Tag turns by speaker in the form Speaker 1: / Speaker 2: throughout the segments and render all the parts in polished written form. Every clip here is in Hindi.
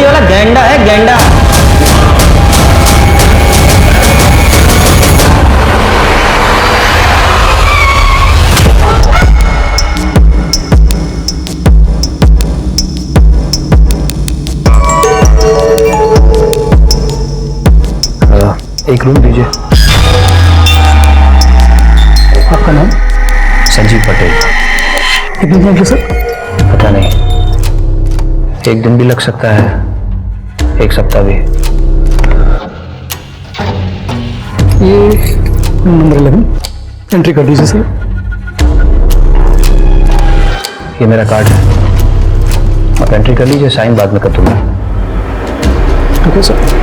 Speaker 1: वाला गैंडा है, गैंडा।
Speaker 2: एक रूम दीजिए।
Speaker 3: आपका नाम?
Speaker 2: संजीव पटेल।
Speaker 3: कितने दिन सर?
Speaker 2: पता नहीं, एक दिन भी लग सकता है, एक सप्ताह भी।
Speaker 3: ये नंबर 11 एंट्री कर दीजिए सर।
Speaker 2: ये मेरा कार्ड है, आप एंट्री कर लीजिए, साइन बाद में कर दूंगा।
Speaker 3: Okay sir.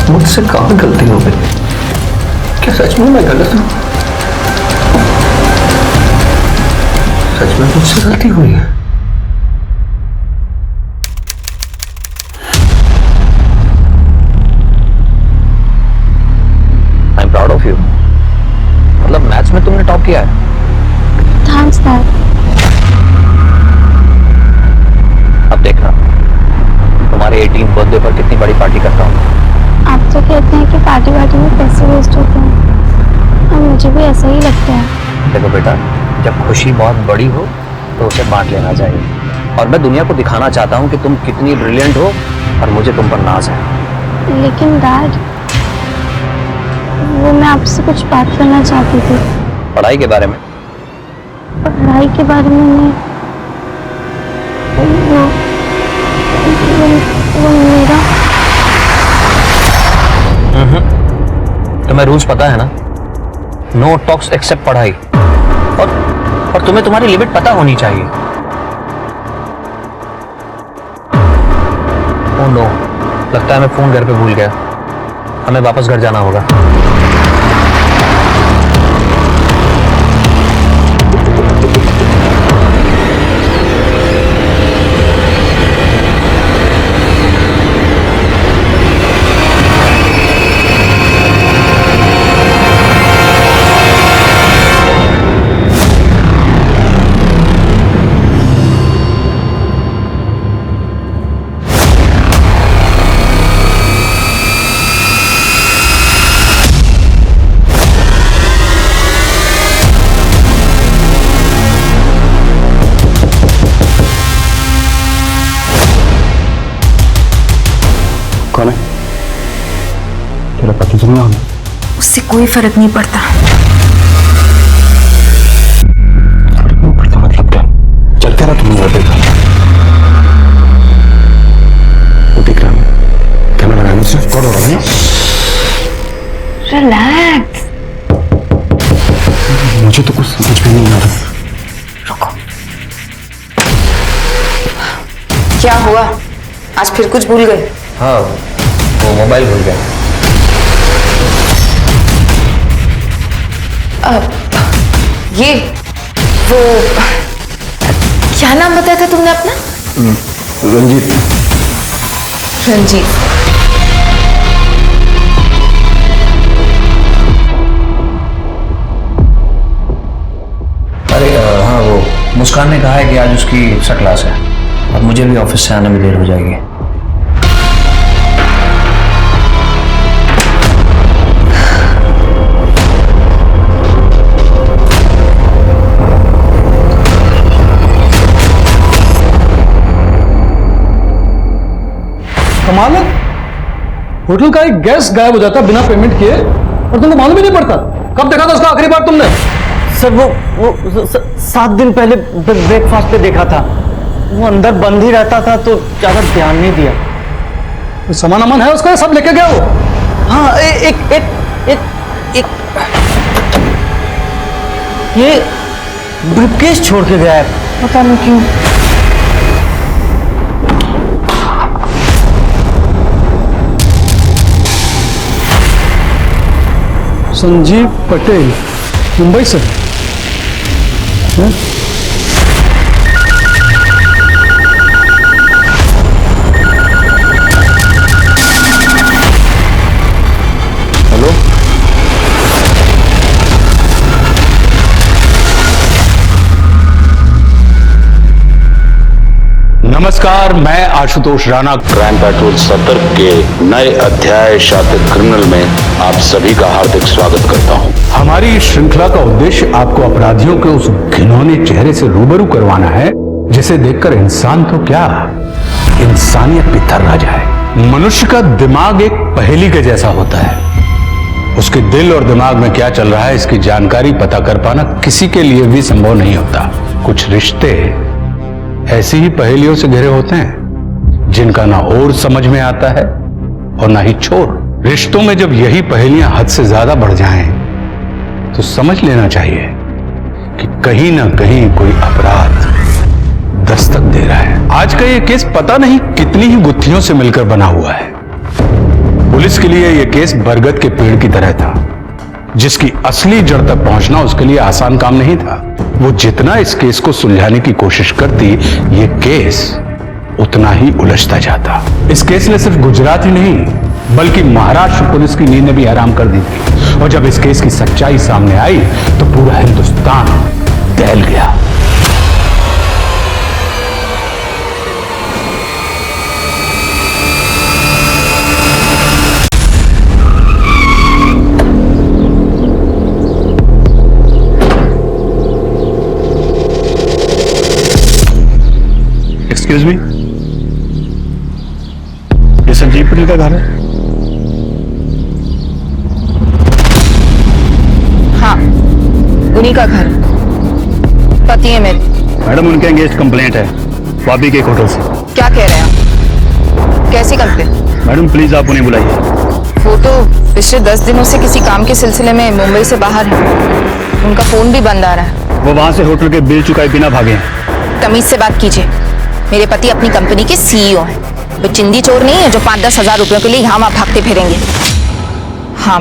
Speaker 2: मुझसे कहाँ गलती हो गई? क्या सच में मैं गलत हूँ? सच में मुझसे गलती हुई है? I am proud of you. मतलब मैथ्स में तुमने टॉप किया है।
Speaker 4: Thanks dad.
Speaker 2: अब देखना, तुम्हारे 18th बर्थडे पर कितनी बड़ी पार्टी करता हूँ।
Speaker 4: आप तो कहते हैं कि पार्टी वार्टी में पैसे वेस्ट होते हैं, और मुझे भी ऐसा ही लगता है।
Speaker 2: देखो बेटा, जब खुशी बहुत बड़ी हो तो उसे बांट लेना चाहिए, और मैं दुनिया को दिखाना चाहता हूँ कि तुम कितनी ब्रिलियंट हो और मुझे तुम पर नाज है।
Speaker 4: लेकिन डैड, वो मैं आपसे कुछ बात करना चाहती थी।
Speaker 2: पढ़ाई के बारे में?
Speaker 4: पढ़ाई के बारे में नहीं, वो मेरा।
Speaker 2: तुम्हें रूल्स पता है ना? नो टॉक्स एक्सेप्ट पढ़ाई। और तुम्हें तुम्हारी लिमिट पता होनी चाहिए। ओह नो, लगता है मैं फोन घर पे भूल गया। हमें वापस घर जाना होगा।
Speaker 3: कौन है? तेरा पति तो नहीं होगा?
Speaker 5: उससे कोई फर्क नहीं पड़ता।
Speaker 3: फर्क नहीं पड़ता मतलब क्या? चलते रहा तुमने देखा? वो दिख रहा है कैमरा लगाने से कौन हो रहा है?
Speaker 5: रिलैक्स।
Speaker 3: मुझे तो कुछ समझ में नहीं आ रहा।
Speaker 5: रुको, क्या हुआ? आज फिर कुछ भूल गए?
Speaker 2: हाँ, वो मोबाइल भूल गया।
Speaker 5: ये वो क्या नाम बताया था तुमने अपना?
Speaker 3: रंजीत।
Speaker 5: रंजीत।
Speaker 2: अरे हाँ, वो मुस्कान ने कहा है कि आज उसकी एक्स्ट्रा क्लास है, और मुझे भी ऑफिस से आने में देर हो जाएगी।
Speaker 3: कमाल है, होटल का एक गेस्ट गायब हो जाता बिना पेमेंट किए और तुमको मालूम ही नहीं पड़ता। कब देखा था उसका आखिरी बार तुमने?
Speaker 1: सर वो 7 दिन पहले ब्रेकफास्ट पे देखा था। वो अंदर बंद ही रहता था तो ज्यादा ध्यान नहीं दिया।
Speaker 3: कोई सामान अमान है उसका? सब लेके गया वो?
Speaker 1: हाँ, एक ये ब्रीफकेस छोड़ के गया है। पता नहीं क्यों।
Speaker 3: संजीव पटेल, मुंबई से हैं?
Speaker 2: हेलो,
Speaker 6: नमस्कार, मैं आशुतोष राणा।
Speaker 7: क्राइम पेट्रोल सतर्क के नए अध्याय शातिर क्रिमिनल में आप सभी का हार्दिक स्वागत करता हूं।
Speaker 6: हमारी इस श्रृंखला का उद्देश्य आपको अपराधियों के उस घिनौने चेहरे से रूबरू करवाना है जिसे देखकर इंसान तो क्या, इंसानियत भी थर्रा जाए। मनुष्य का दिमाग एक पहेली के जैसा होता है। उसके दिल और दिमाग में क्या चल रहा है इसकी जानकारी पता कर पाना किसी के लिए भी संभव नहीं होता। कुछ रिश्ते ऐसी ही पहेलियों से घिरे होते हैं जिनका ना ओर समझ में आता है और ना ही छोर। रिश्तों में जब यही पहेलियां हद से ज्यादा बढ़ जाएं तो समझ लेना चाहिए कि कहीं ना कहीं कोई अपराध दस्तक दे रहा है। आज का यह केस पता नहीं कितनी ही गुत्थियों से मिलकर बना हुआ है। पुलिस के लिए यह केस बरगद के पेड़ की तरह था जिसकी असली जड़ तक पहुंचना उसके लिए आसान काम नहीं था। वो जितना इस केस को सुलझाने की कोशिश करती, ये केस उतना ही उलझता जाता। इस केस ने सिर्फ गुजरात ही नहीं बल्कि महाराष्ट्र पुलिस की नींद भी हराम कर दी थी। और जब इस केस की सच्चाई सामने आई तो पूरा हिंदुस्तान दहल गया।
Speaker 8: एक्सक्यूज मी, ये संजीव पटेल का घर है?
Speaker 5: हाँ, उन्हीं का घर। पति है मेरे।
Speaker 8: मैडम, उनके एंगेज कंप्लेंट है वापी के एक होटल से।
Speaker 5: क्या कह रहे हैं आप? कैसी कंप्लेंट?
Speaker 8: मैडम प्लीज आप उन्हें बुलाइए।
Speaker 5: वो तो पिछले 10 दिनों से किसी काम के सिलसिले में मुंबई से बाहर है। उनका फोन भी बंद आ रहा है।
Speaker 8: वो वहां से होटल के बिल चुकाए बिना भागे हैं।
Speaker 5: तमीज से बात कीजिए। मेरे पति अपनी कंपनी के सीईओ हैं। वो चिंदी चोर नहीं है जो 5-10 हजार रुपयों के लिए यहाँ वहाँ भागते फिरेंगे। हाँ,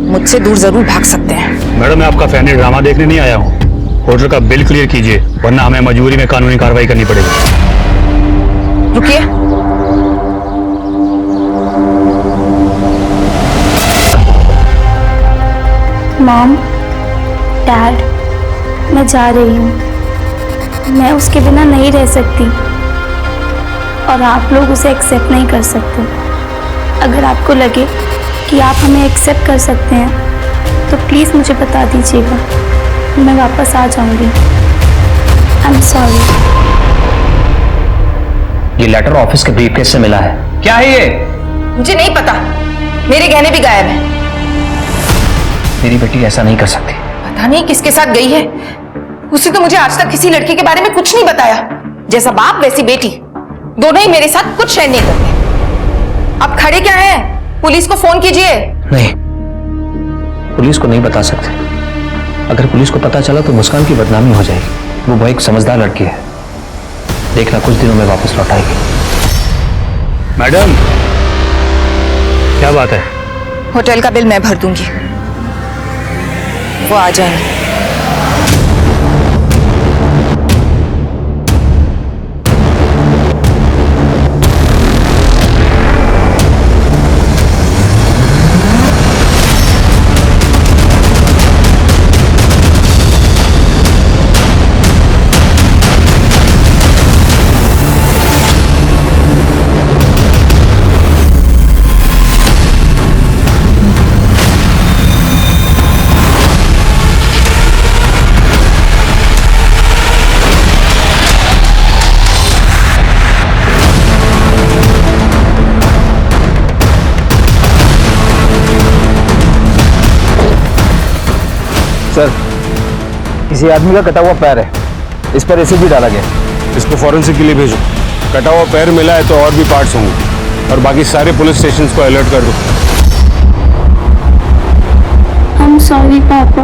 Speaker 5: मुझसे दूर जरूर भाग सकते हैं।
Speaker 8: मैडम, मैं आपका फैमिली ड्रामा देखने नहीं आया हूँ। होटल का बिल क्लियर कीजिए वरना हमें मजबूरी में कानूनी कार्रवाई करनी पड़ेगी।
Speaker 5: रुकिए।
Speaker 4: मॉम, डैड, मैं जा रही हूँ। मैं उसके बिना नहीं रह सकती और आप लोग उसे एक्सेप्ट नहीं कर सकते। अगर आपको लगे कि आप हमें एक्सेप्ट कर सकते हैं तो प्लीज़ मुझे बता दीजिएगा, मैं वापस आ जाऊंगी। I am sorry.
Speaker 2: ये लेटर ऑफिस के ब्रीफकेस से मिला है। क्या है ये?
Speaker 5: मुझे नहीं पता। मेरे गहने भी गायब हैं।
Speaker 2: मेरी बेटी ऐसा नहीं कर सकती।
Speaker 5: पता नहीं किसके साथ गई है। उसने तो मुझे आज तक किसी लड़के के बारे में कुछ नहीं बताया। जैसा बाप वैसी बेटी, दोनों ही मेरे साथ कुछ शेयर नहीं करते। अब खड़े क्या हैं? पुलिस को फोन कीजिए।
Speaker 2: नहीं, पुलिस को नहीं बता सकते। अगर पुलिस को पता चला तो मुस्कान की बदनामी हो जाएगी। वो बहुत एक समझदार लड़की है। देखना कुछ दिनों में वापस लौट आएगी।
Speaker 8: मैडम, क्या बात है?
Speaker 5: होटल का बिल मैं भर दूंगी। वो आ जाएंगे।
Speaker 9: सर, किसी आदमी का कटा हुआ पैर है, इस पर एसिड भी डाला गया।
Speaker 8: इसको फॉरेंसिक के लिए भेजो। कटा हुआ पैर मिला है तो और भी पार्ट्स होंगे और बाकी सारे पुलिस स्टेशंस को अलर्ट कर दो।
Speaker 4: आई एम सॉरी पापा।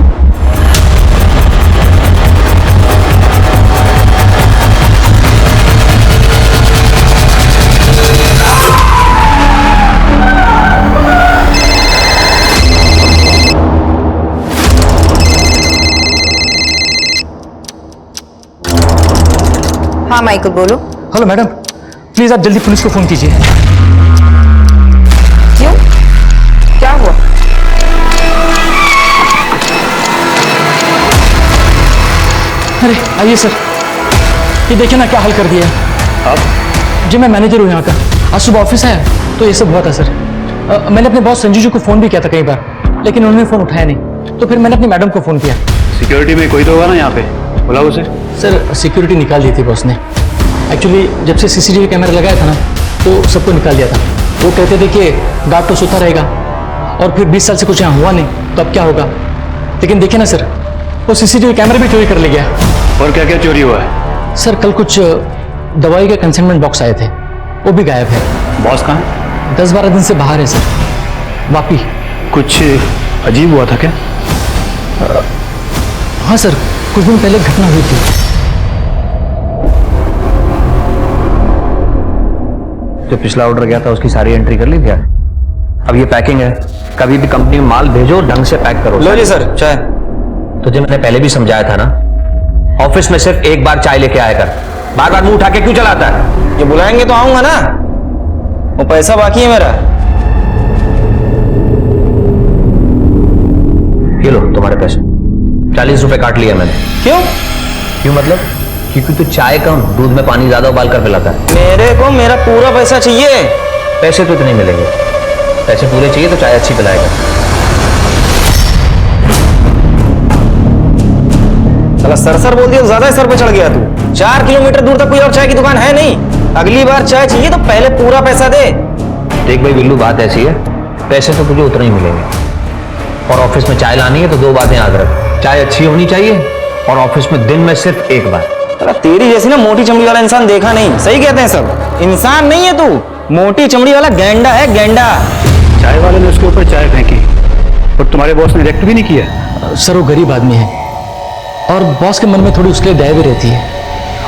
Speaker 5: हाँ माइकल बोलो।
Speaker 3: हेलो मैडम, प्लीज आप जल्दी पुलिस को फोन कीजिए।
Speaker 5: क्यों, क्या हुआ?
Speaker 3: अरे आइए सर, ये देखिए ना क्या हाल कर दिया है।
Speaker 8: आप?
Speaker 3: जी मैं मैनेजर हूँ यहाँ का। आज सुबह ऑफिस आया तो ये सब हुआ था सर। मैंने अपने बॉस संजू जी को फोन भी किया था कई बार, लेकिन उन्होंने फोन उठाया नहीं, तो फिर मैंने अपनी मैडम को फोन किया।
Speaker 8: सिक्योरिटी में कोई तो होगा ना यहाँ पे, बुलाओ उसे।
Speaker 3: सर सिक्योरिटी निकाल दी थी बॉस ने। एक्चुअली जब से सीसीटीवी कैमरा लगाया था ना, तो सबको निकाल दिया था। वो कहते थे कि गार्ड तो सोता रहेगा, और फिर 20 साल से कुछ यहाँ हुआ नहीं तो अब क्या होगा। लेकिन देखिए ना सर, वो सीसीटीवी कैमरा भी चोरी कर ले गया।
Speaker 8: और क्या क्या चोरी हुआ है?
Speaker 3: सर कल कुछ दवाई के कंसाइनमेंट बॉक्स आए थे, वो भी गायब है।
Speaker 8: बॉस कहाँ है?
Speaker 3: 10-12 दिन से बाहर है सर। वापी।
Speaker 8: कुछ अजीब हुआ था क्या?
Speaker 3: हाँ सर, कुछ दिन पहले घटना हुई थी।
Speaker 2: जो पिछला ऑर्डर गया था उसकी सारी एंट्री कर ली क्या? अब ये पैकिंग है, कभी भी कंपनी में माल भेजो ढंग से पैक करो।
Speaker 9: लो जी सर चाय।
Speaker 2: तुझे मैंने पहले भी समझाया था ना, ऑफिस में सिर्फ एक बार चाय लेके आया कर, बार बार मुंह उठा के क्यों चलाता है?
Speaker 9: ये बुलाएंगे तो आऊंगा ना, वो पैसा बाकी है मेरा।
Speaker 2: ये लो तुम्हारे पैसे, 40 रुपए काट लिया मैंने।
Speaker 9: क्यों?
Speaker 2: क्यों मतलब? क्योंकि तू चाय कम दूध में पानी ज्यादा उबाल कर पिलाता है।
Speaker 9: मेरे को मेरा पूरा पैसा चाहिए।
Speaker 2: पैसे तो इतने मिलेंगे, पैसे पूरे चाहिए तो चाय अच्छी पिलाएगा।
Speaker 9: साला सर बोल दिया, ज्यादा सर पे चढ़ गया तू। 4 किलोमीटर दूर तक कोई और चाय की दुकान है नहीं। अगली बार चाय चाहिए तो पहले पूरा पैसा दे।
Speaker 2: देख भाई बिल्लू, बात ऐसी है, पैसे तो तुझे उतने ही मिलेंगे, और ऑफिस में चाय लानी है तो 2 बातें याद रख। चाय अच्छी होनी चाहिए और ऑफिस में दिन में सिर्फ 1 बार।
Speaker 9: साला तेरी जैसी ना मोटी चमड़ी वाला इंसान देखा नहीं। सही कहते हैं सब, इंसान नहीं है तू, मोटी चमड़ी वाला गैंडा है, गैंडा।
Speaker 8: चाय वाले ने उसके ऊपर चाय फेंकी और तुम्हारे बॉस ने रिएक्ट भी नहीं किया?
Speaker 3: सर वो गरीब आदमी है, और बॉस के मन में थोड़ी उसके लिए दया भी रहती है,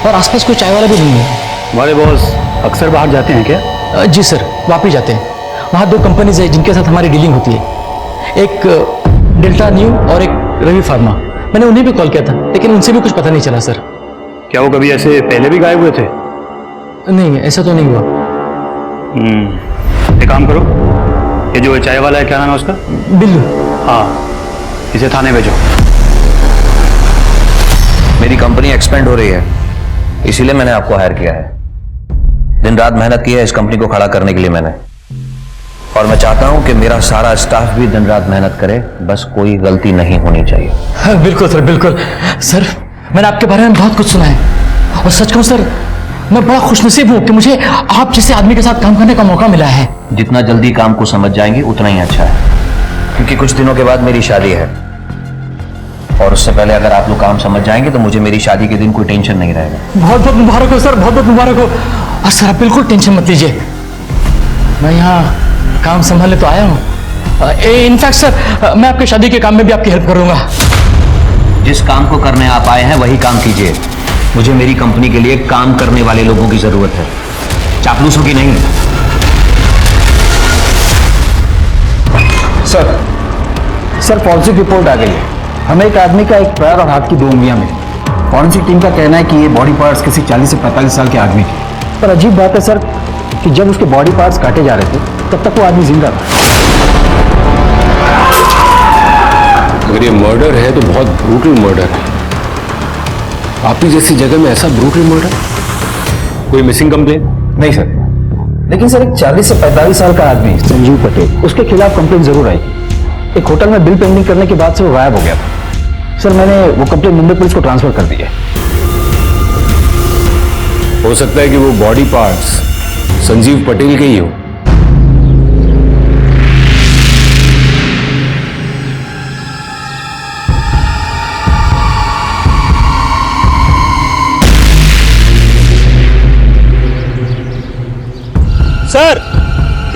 Speaker 3: और आसपास कोई चाय वाला भी नहीं है।
Speaker 8: हमारे बॉस अक्सर बाहर जाते हैं क्या?
Speaker 3: जी सर, वापी जाते हैं। वहाँ 2 कंपनीज है जिनके साथ हमारी डीलिंग होती है, एक डेल्टा न्यू और एक रवि फार्मा। मैंने उन्हें भी कॉल किया था, लेकिन उनसे भी कुछ पता नहीं चला सर।
Speaker 8: क्या वो कभी ऐसे पहले भी गायब हुए थे?
Speaker 3: नहीं, ऐसा तो नहीं हुआ।
Speaker 8: एक काम करो, ये जो चाय वाला है क्या नाम है उसका?
Speaker 3: बिल्लू।
Speaker 8: हाँ, इसे थाने भेजो।
Speaker 2: मेरी कंपनी एक्सपेंड हो रही है, इसीलिए मैंने आपको हायर किया है। दिन रात मेहनत की है इस कंपनी को खड़ा करने के लिए मैंने, और मैं चाहता हूं कि मेरा सारा स्टाफ भी दिन रात मेहनत करे, बस कोई गलती नहीं होनी चाहिए।
Speaker 3: हाँ, बिल्कुल सर, बिल्कुल। सर मैंने आपके बारे में बहुत कुछ सुना है, और सच कहूं सर, मैं बड़ा खुशनसीब हूं कि मुझे आप जैसे आदमी के साथ काम करने का मौका मिला है।
Speaker 2: जितना जल्दी काम को समझ जाएंगे उतना ही अच्छा है, क्योंकि कुछ दिनों के बाद मेरी शादी है, और उससे पहले अगर आप लोग काम समझ जाएंगे तो मुझे मेरी शादी के दिन कोई टेंशन नहीं रहेगा।
Speaker 3: बहुत बहुत मुबारक हो सर, बहुत बहुत मुबारक हो। और सर आप बिल्कुल टेंशन मत लीजिए, मैं यहाँ काम संभालने तो आया हूँ। इनफैक्ट सर, मैं आपकी शादी के काम में भी आपकी हेल्प करूंगा।
Speaker 2: जिस काम को करने आप आए हैं वही काम कीजिए। मुझे मेरी कंपनी के लिए काम करने वाले लोगों की जरूरत है, चापलूसों की नहीं।
Speaker 9: सर फॉरेंसिक रिपोर्ट आ गई है। हमें एक आदमी का एक पैर और हाथ की 2 उंगलियां मिली। फॉरेंसिक टीम का कहना है कि ये बॉडी पार्ट्स किसी 40 से 45 साल के आदमी के। पर अजीब बात है सर कि जब उसके बॉडी पार्ट्स काटे जा रहे थे तब तक वो आदमी जिंदा था।
Speaker 6: अगर ये मर्डर है तो बहुत ब्रूटल मर्डर है। आपकी जैसी जगह में ऐसा ब्रूटल मर्डर?
Speaker 8: कोई मिसिंग कंप्लेन?
Speaker 9: नहीं सर, लेकिन सर एक 40 से 45 साल का आदमी संजीव पटेल, उसके खिलाफ कंप्लेन जरूर आई। एक होटल में बिल पेंडिंग करने के बाद से वो गायब हो गया था। सर मैंने वो कंप्लेन मुंबई पुलिस को ट्रांसफर कर दी है।
Speaker 6: हो सकता है कि वो बॉडी पार्ट्स संजीव पटेल के ही हो।
Speaker 9: सर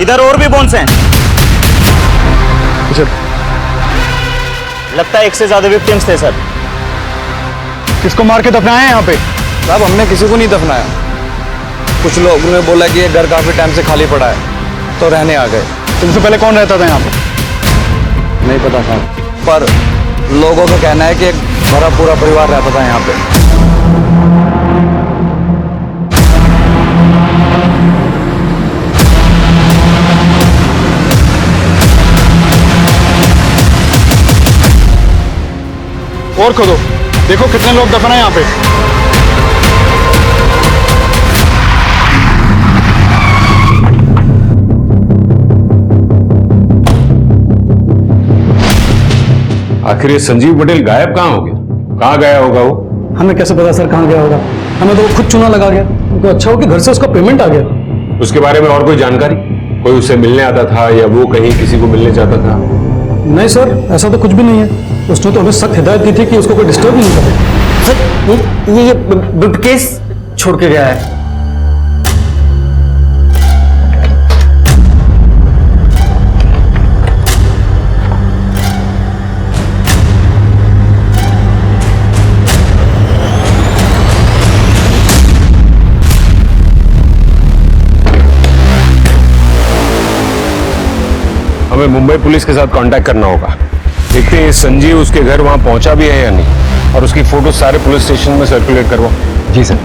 Speaker 9: इधर और भी बोन्स हैं। लगता है 1 से ज्यादा विक्टिम्स थे सर।
Speaker 3: किसको मार के दफनाए हैं यहाँ पे?
Speaker 9: साहब हमने किसी को नहीं दफनाया। कुछ लोगों ने बोला कि ये घर काफी टाइम से खाली पड़ा है तो रहने आ गए।
Speaker 3: तुमसे पहले कौन रहता था यहाँ पे?
Speaker 9: नहीं पता साहब, पर लोगों का कहना है कि एक भरा पूरा परिवार रहता था यहाँ पे।
Speaker 8: और खोदो, देखो कितने लोग दफन है यहाँ पे।
Speaker 6: आखिर ये संजीव पटेल गायब कहाँ हो गया? कहाँ गया होगा वो?
Speaker 3: हमें कैसे पता सर कहाँ गया होगा? हमें तो वो खुद चुना लगा गया। तो अच्छा हो कि घर से उसका पेमेंट आ गया।
Speaker 6: उसके बारे में और कोई जानकारी? कोई उससे मिलने आता था या वो कहीं किसी को मिलने जाता था?
Speaker 3: नहीं सर, ऐसा तो कुछ भी नहीं है। उसने तो हमें सख्त हिदायत दी थी कि उसको कोई डिस्टर्ब नहीं करे।
Speaker 1: सर ये ब्रीफकेस छोड़ के गया है।
Speaker 6: हमें मुंबई पुलिस के साथ कांटेक्ट करना होगा। देखते हैं संजीव उसके घर वहां पहुंचा भी है या नहीं, और उसकी फोटो सारे पुलिस स्टेशन में सर्कुलेट करवाओ।
Speaker 9: जी सर।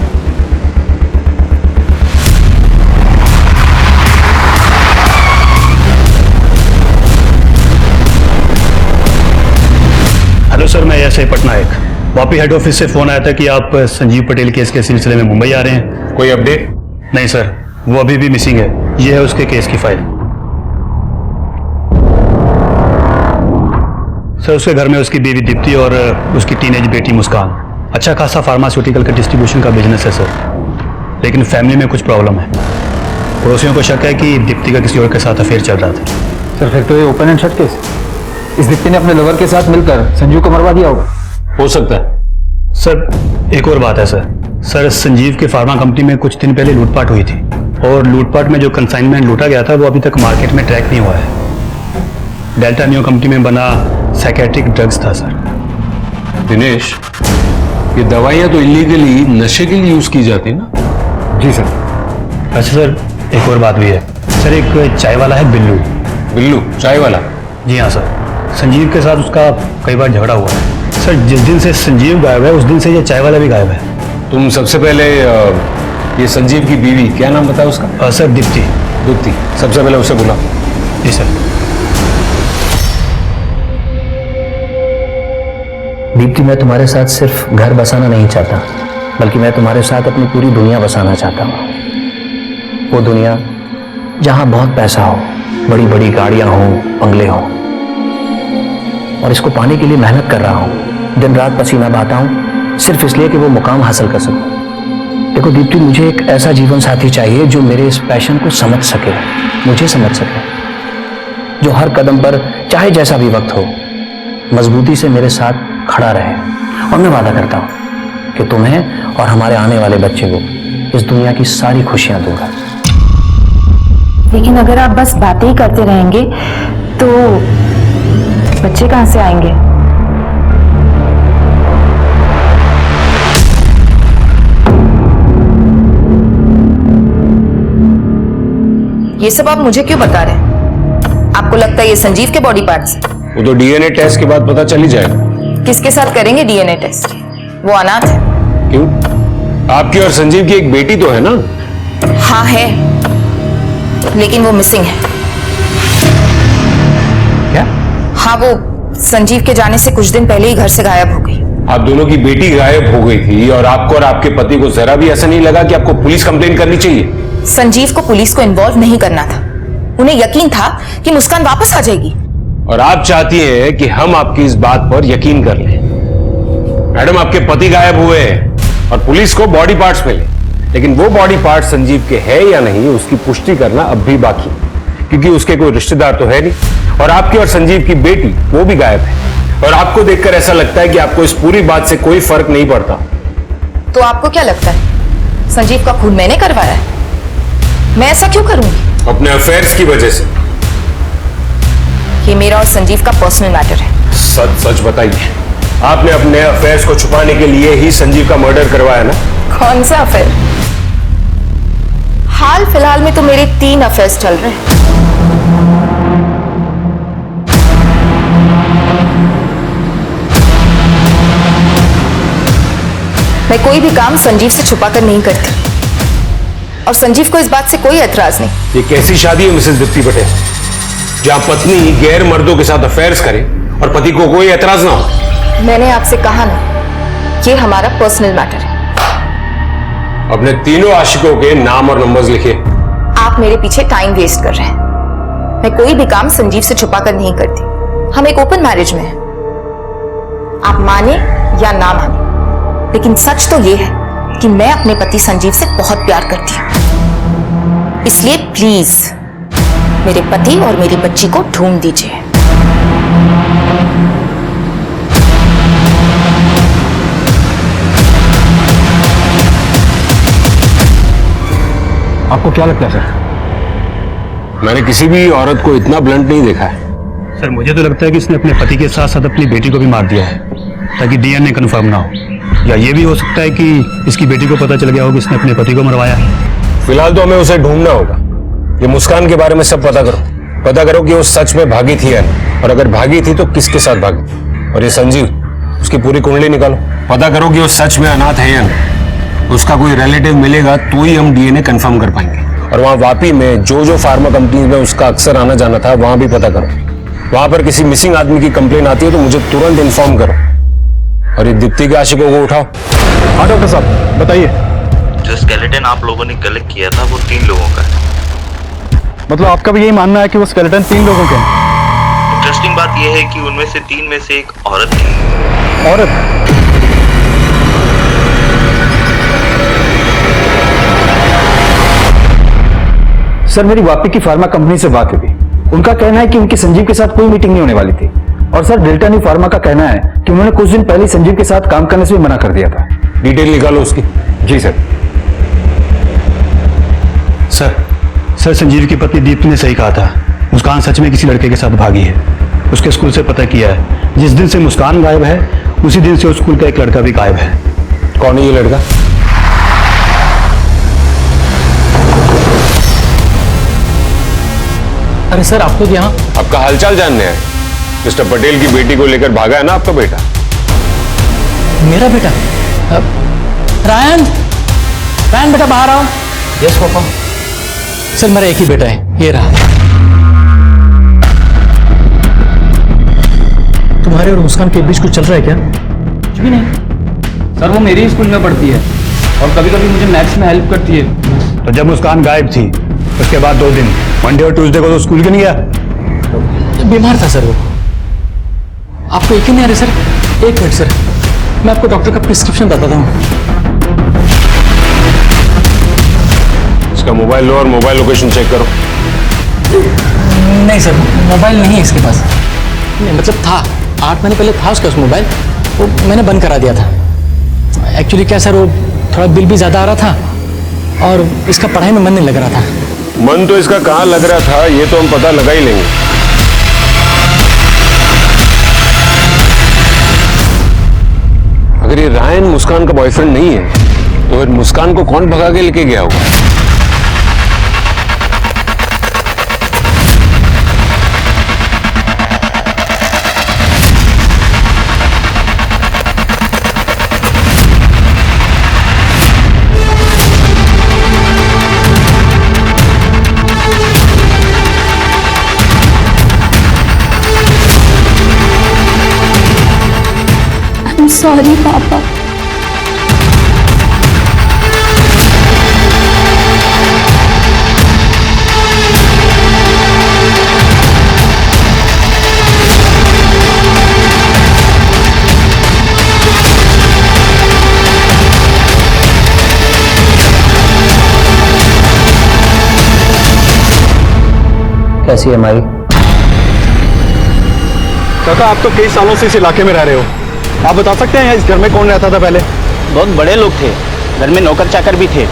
Speaker 8: हेलो सर, मैं SI Patnaik. Vapi head office से फोन आया था कि आप संजीव पटेल केस के सिलसिले में मुंबई आ रहे हैं।
Speaker 6: कोई अपडेट?
Speaker 8: नहीं सर, वो अभी भी मिसिंग है। ये है उसके केस की फाइल। सर, उसके घर में उसकी बीवी दीप्ति और उसकी टीनेज बेटी मुस्कान। अच्छा खासा फार्मास्यूटिकल का डिस्ट्रीब्यूशन का बिजनेस है सर, लेकिन फैमिली में कुछ प्रॉब्लम है। पड़ोसियों को शक है कि दीप्ति का किसी और के साथ अफेयर चल रहा था।
Speaker 9: सर फिर तो ये ओपन एंड शट केस। इस दीप्ति ने अपने लवर के साथ मिलकर संजीव को मरवा दिया होगा।
Speaker 6: हो सकता है।
Speaker 8: सर, एक और बात है सर, संजीव के फार्मा कंपनी में कुछ दिन पहले लूटपाट हुई थी, और लूटपाट में जो कंसाइनमेंट लूटा गया था वो अभी तक मार्केट में ट्रैक नहीं हुआ है। डेल्टा न्यू कंपनी में बना साइकेट्रिक ड्रग्स था सर।
Speaker 6: दिनेश, ये दवाइयां तो इलीगली नशे के लिए यूज की जाती है ना?
Speaker 9: जी सर।
Speaker 8: अच्छा सर, एक और बात भी है सर। एक चाय वाला है बिल्लू।
Speaker 6: बिल्लू चाय वाला?
Speaker 8: जी हाँ सर, संजीव के साथ उसका कई बार झगड़ा हुआ है सर। जिस दिन से संजीव गायब है उस दिन से ये चाय वाला भी गायब है।
Speaker 6: तुम सबसे पहले ये संजीव की बीवी, क्या नाम बताया उसका?
Speaker 8: सर दीप्ति।
Speaker 6: दीप्ति, सबसे पहले उसे बुला।
Speaker 8: जी सर।
Speaker 2: दीप्ति, मैं तुम्हारे साथ सिर्फ घर बसाना नहीं चाहता, बल्कि मैं तुम्हारे साथ अपनी पूरी दुनिया बसाना चाहता हूँ। वो दुनिया जहाँ बहुत पैसा हो, बड़ी बड़ी गाड़ियाँ हों, बंगले हों। और इसको पाने के लिए मेहनत कर रहा हूँ, दिन रात पसीना बहाता हूँ, सिर्फ इसलिए कि वो मुकाम हासिल कर सकूँ। देखो दीप्ति, मुझे एक ऐसा जीवन साथी चाहिए जो मेरे इस पैशन को समझ सके, मुझे समझ सके, जो हर कदम पर चाहे जैसा भी वक्त हो मजबूती से मेरे साथ खड़ा रहे। और मैं वादा करता हूं कि तुम्हें और हमारे आने वाले बच्चे को इस दुनिया की सारी खुशियां दूंगा।
Speaker 5: लेकिन अगर आप बस बातें ही करते रहेंगे तो बच्चे कहां से आएंगे? ये सब आप मुझे क्यों बता रहे हैं? आपको लगता है ये संजीव के बॉडी पार्ट्स?
Speaker 6: वो तो डीएनए टेस्ट के बाद पता चल ही जाएगा।
Speaker 5: किसके साथ करेंगे डीएनए टेस्ट? वो अनाथ है।
Speaker 6: क्यों? आपकी और संजीव की एक बेटी तो है ना?
Speaker 5: हाँ है, लेकिन वो मिसिंग है।
Speaker 6: क्या?
Speaker 5: हाँ, वो संजीव के जाने से कुछ दिन पहले ही घर से गायब हो गई।
Speaker 6: आप दोनों की बेटी गायब हो गई थी और आपको और आपके पति को जरा भी ऐसा नहीं लगा कि आपको पुलिस कंप्लेन करनी चाहिए?
Speaker 5: संजीव को पुलिस को इन्वॉल्व नहीं करना था। उन्हें यकीन था कि मुस्कान वापस आ जाएगी।
Speaker 6: और आप चाहती हैं कि हम आपकी इस बात पर यकीन कर लें। मैडम, आपके पति गायब हुए हैं और पुलिस को बॉडी पार्ट्स मिले, लेकिन वो बॉडी पार्ट्स संजीव के हैं या नहीं उसकी पुष्टि करना अब भी बाकी है, क्योंकि उसके कोई रिश्तेदार तो है नहीं। और आपकी और संजीव की बेटी वो भी गायब है, और आपको देखकर ऐसा लगता है कि आपको इस पूरी बात से कोई फर्क नहीं पड़ता।
Speaker 5: तो आपको क्या लगता है संजीव का खून मैंने करवाया है? मैं ऐसा क्यों करूंगी?
Speaker 6: अपने अफेयर्स की वजह से।
Speaker 5: ये मेरा और संजीव का पर्सनल मैटर है।
Speaker 6: सच सच बताइए, आपने अपने अफेयर्स को छुपाने के लिए ही संजीव का मर्डर करवाया ना?
Speaker 5: कौन सा अफेयर? हाल फिलहाल में तो मेरे 3 अफेयर्स चल रहे हैं। मैं कोई भी काम संजीव से छुपाकर नहीं करती, और संजीव को इस बात से कोई एतराज नहीं।
Speaker 6: ये कैसी शादी है मिसेस दीप्ति पटेल, जहां पत्नी गैर मर्दों के साथ अफेयर्स करे और पति को कोई एतराज ना हो?
Speaker 5: मैंने आपसे कहा ना, ये हमारा पर्सनल मैटर है।
Speaker 6: अपने तीनों आशिकों के नाम और नंबर्स लिखिए।
Speaker 5: आप मेरे पीछे टाइम वेस्ट कर रहे हैं। मैं कोई भी काम संजीव से छुपाकर नहीं करती। हम एक ओपन मैरिज में हैं। आप माने या ना माने, लेकिन सच तो यह है कि मैं अपने पति संजीव से बहुत प्यार करती हूं। इसलिए प्लीज मेरे पति और मेरी बच्ची को ढूंढ दीजिए।
Speaker 9: आपको क्या लगता है सर?
Speaker 6: मैंने किसी भी औरत को इतना ब्लंट नहीं देखा है।
Speaker 8: सर मुझे तो लगता है कि इसने अपने पति के साथ साथ अपनी बेटी को भी मार दिया है ताकि डीएनए कंफर्म ना हो। या ये भी हो सकता है कि इसकी बेटी को पता चल गया हो कि इसने अपने पति को मरवाया है।
Speaker 6: फिलहाल तो हमें उसे ढूंढना होगा। ये मुस्कान के बारे में सब पता करो कि वो सच में भागी थी या नहीं, और अगर भागी थी तो किसके साथ भागी। और ये संजीव, उसकी पूरी कुंडली निकालो, पता करो कि वो सच में अनाथ है या नहीं। उसका कोई रिलेटिव मिलेगा तो ही हम डीएनए कंफर्म कर पाएंगे। और वहां वापी में जो फार्मा कंपनीज में उसका अक्सर आना जाना था, वहां भी पता करो। वहां पर किसी मिसिंग आदमी की कंप्लेन आती है तो मुझे तुरंत इन्फॉर्म करो। और ये दीप्ति के आशिकों को उठाओ।
Speaker 9: हाँ डॉक्टर साहब बताइए।
Speaker 10: जो स्केलेटन आप लोगों ने कलेक्ट किया था वो 3 लोगों का है।
Speaker 9: मतलब आपका भी यही मानना है कि वो स्केलेटन 3 लोगों के हैं?
Speaker 10: इंटरेस्टिंग बात यह है कि उनमें से 3 में से एक औरत थी।
Speaker 9: औरत? सर मेरी वापी की फार्मा कंपनी से बात हुई। उनका कहना है कि उनकी संजीव के साथ कोई मीटिंग नहीं होने वाली थी। और सर डेल्टा न्यू फार्मा का कहना है कि उन्होंने कुछ दिन पहले संजीव के साथ काम करने से भी मना कर दिया था।
Speaker 6: डिटेल निकालो उसकी।
Speaker 9: जी सर।
Speaker 8: सर संजीव की पत्नी दीप्ति ने सही कहा था। मुस्कान सच में किसी लड़के के साथ भागी है। उसके स्कूल से पता किया है, जिस दिन से मुस्कान गायब है उसी दिन से उस स्कूल का एक लड़का भी गायब है।
Speaker 6: कौन है ये लड़का?
Speaker 3: अरे सर आप लोग यहाँ?
Speaker 6: आपका हालचाल जानने हैं। मिस्टर पटेल की बेटी को लेकर भागा है ना आपका बेटा?
Speaker 3: मेरा बेटा? रायन बेटा बाहर आओ। Yes papa. सर मेरा एक ही बेटा है, ये रहा। तुम्हारे और मुस्कान के बीच कुछ चल रहा है क्या?
Speaker 1: कुछ भी नहीं सर, वो मेरे स्कूल में पढ़ती है और कभी कभी मुझे मैथ्स में हेल्प करती है।
Speaker 8: तो जब मुस्कान गायब थी उसके बाद 2 दिन मंडे और ट्यूसडे को तो स्कूल क्यों नहीं गया?
Speaker 3: बीमार था सर वो। आपको यकीन नहीं आ रहा सर? 1 मिनट सर, मैं आपको डॉक्टर का प्रिस्क्रिप्शन बताता हूँ।
Speaker 6: इसका मोबाइल लो और मोबाइल लोकेशन चेक करो।
Speaker 3: नहीं सर, मोबाइल नहीं है इसके पास। नहीं मतलब था, 8 महीने पहले था उसका उस मोबाइल, वो मैंने बंद करा दिया था। एक्चुअली क्या सर, वो थोड़ा बिल भी ज़्यादा आ रहा था और इसका पढ़ाई में मन नहीं लग रहा था।
Speaker 6: मन तो इसका कहाँ लग रहा था ये तो हम पता लगा ही लेंगे। अगर ये रायन मुस्कान का बॉयफ्रेंड नहीं है तो फिर मुस्कान को कौन भगा के लेके गया होगा?
Speaker 4: सॉरी पापा।
Speaker 2: कैसी है माई?
Speaker 9: काका आप तो कई सालों से इस इलाके में रह रहे हो, आप बता सकते हैं इस घर में कौन रहता था पहले?
Speaker 1: बहुत बड़े लोग थे, घर में नौकर चाकर भी थे।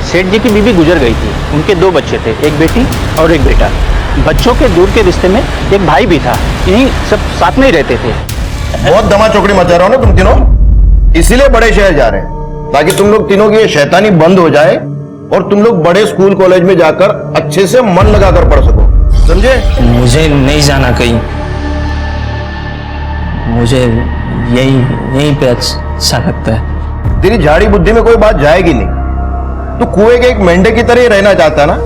Speaker 1: सेठ जी की बीवी गुजर गई थी, उनके 2 बच्चे थे, एक बेटी और एक बेटा। बच्चों के दूर के रिश्ते में एक भाई भी था। यहीं सब साथ में ही रहते थे।
Speaker 11: बहुत दमा चौकड़ी मचा रहा हो ना तुम तीनों, इसीलिए बड़े शहर जा रहे हैं ताकि तुम लोग तीनों की ये शैतानी बंद हो जाए और तुम लोग बड़े स्कूल कॉलेज में जाकर अच्छे से मन लगाकर पढ़ सको, समझे?
Speaker 1: मुझे नहीं जाना कहीं, मुझे यहीं पे अच्छा लगता है।
Speaker 11: तेरी झाड़ी बुद्धि में कोई बात जाएगी नहीं। तू कुएं के एक मेंढे की तरह ही रहना चाहता है ना?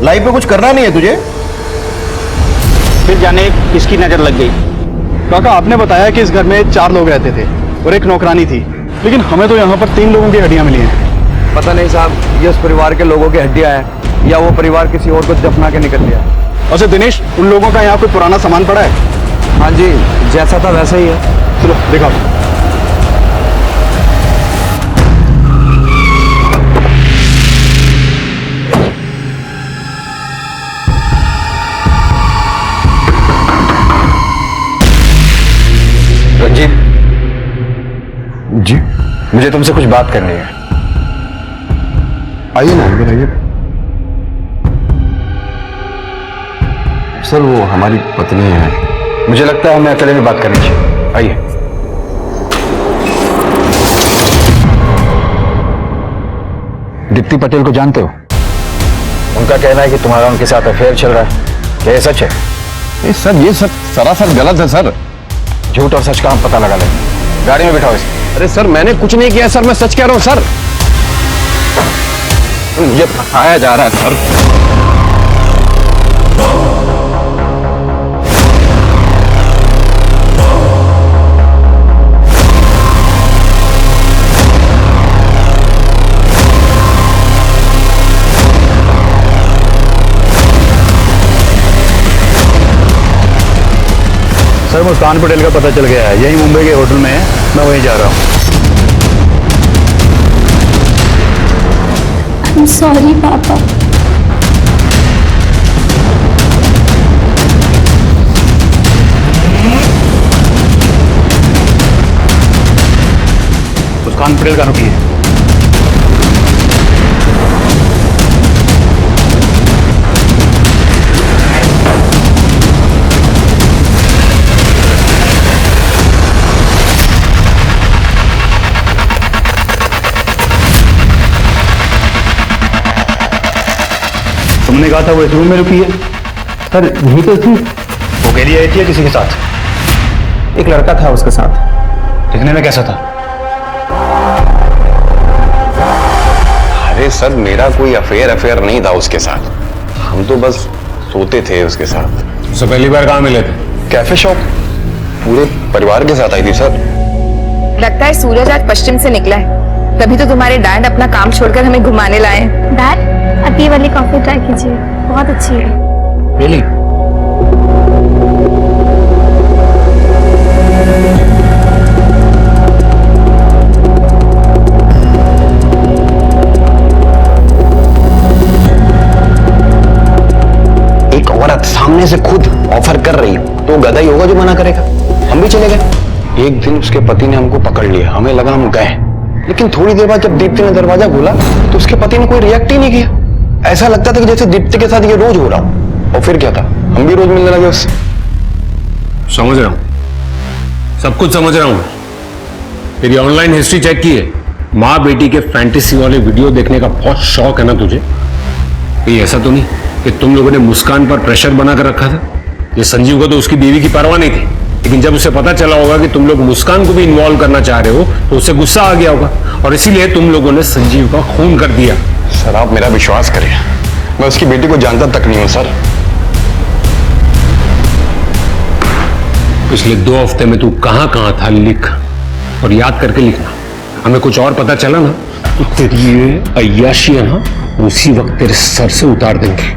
Speaker 11: लाइफ में कुछ करना नहीं है तुझे?
Speaker 1: फिर जाने किसकी नजर लग गई,
Speaker 8: काका आपने बताया कि इस घर में 4 लोग रहते थे और एक नौकरानी थी, लेकिन हमें तो यहाँ पर 3 लोगों की हड्डियाँ मिली हैं।
Speaker 9: पता नहीं साहब, ये उस परिवार के लोगों की हड्डियां हैं या वो परिवार किसी और को दफना के निकल गया।
Speaker 8: अच्छा दिनेश, उन लोगों का यहाँ कोई पुराना सामान पड़ा है?
Speaker 9: हाँ जी, जैसा था वैसा ही है।
Speaker 8: चलो दिखाओ।
Speaker 9: रंजीत जी, मुझे तुमसे कुछ बात करनी है।
Speaker 6: आइए ना, बताइए।
Speaker 9: सर वो हमारी पत्नी है, मुझे लगता है हमें अकेले में बात करनी चाहिए। आइए। दीप्ति पटेल को जानते हो? उनका कहना है कि तुम्हारा उनके साथ अफेयर चल रहा है, क्या ये सच है?
Speaker 11: सर ये सब सरासर गलत है सर।
Speaker 9: झूठ और सच का हम पता लगा लेंगे। गाड़ी में बिठाओ इसे।
Speaker 11: अरे सर मैंने कुछ नहीं किया सर, मैं सच कह रहा हूं सर। मुझे फंसाया जा रहा है सर।
Speaker 8: सर मुस्कान पटेल का पता चल गया है, यही मुंबई के होटल में है, मैं वहीं जा रहा हूँ।
Speaker 4: I'm sorry पापा।
Speaker 8: मुस्कान पटेल का रुकी है। तुमने कहा था वो इस रूम में रुकी है।
Speaker 9: सर यही तो थी।
Speaker 8: वो अकेली आई थी या किसी के साथ?
Speaker 9: एक लड़का था उसके साथ।
Speaker 8: दिखने में कैसा था?
Speaker 11: अरे सर मेरा कोई अफेयर नहीं था उसके साथ, हम तो बस सोते थे उसके साथ।
Speaker 6: उससे पहली बार कहाँ मिले थे?
Speaker 11: कैफे शॉप, पूरे परिवार के साथ आई थी सर।
Speaker 5: लगता है सूरज आज पश्चिम से निकला है, तभी तो तुम्हारे डैड अपना काम छोड़कर हमें घुमाने लाए हैं।
Speaker 4: डैड, आप ये वाली कॉफी ट्राई कीजिए, बहुत अच्छी है।
Speaker 8: रियली?
Speaker 11: एक औरत सामने से खुद ऑफर कर रही तो गधा ही होगा जो मना करेगा। हम भी चले गए। एक दिन उसके पति ने हमको पकड़ लिया, हमें लगा हम गए, लेकिन थोड़ी देर बाद जब दीप्ति ने दरवाजा खोला तो उसके पति ने कोई रिएक्ट ही नहीं किया। ऐसा लगता था कि जैसे दीप्ति के साथ ये रोज हो रहा हो। और फिर क्या था, हम भी रोज मिलने लगे उससे।
Speaker 6: समझ रहा हूं, सब कुछ समझ रहा हूं। तेरी ऑनलाइन हिस्ट्री चेक की है, माँ बेटी के फैंटेसी वाले वीडियो देखने का बहुत शौक है ना तुझे? ये ऐसा तो नहीं कि तुम लोगों ने मुस्कान पर प्रेशर बनाकर रखा था? ये संजीव को तो उसकी बीवी की परवाह नहीं थी, लेकिन जब उसे पता चला होगा कि तुम लोग मुस्कान को भी इन्वॉल्व करना चाह रहे हो तो उसे गुस्सा आ गया होगा और इसीलिए तुम लोगों ने संजीव का खून कर दिया।
Speaker 11: सर आप मेरा विश्वास करें, मैं उसकी बेटी को जानता तक नहीं हूं सर।
Speaker 6: पिछले 2 हफ्ते में तू कहां कहां था लिख, और याद करके लिखना। हमें कुछ और पता चला ना तो तेरी ये अय्याशी है ना, उसी वक्त तेरे सर से उतार देंगे।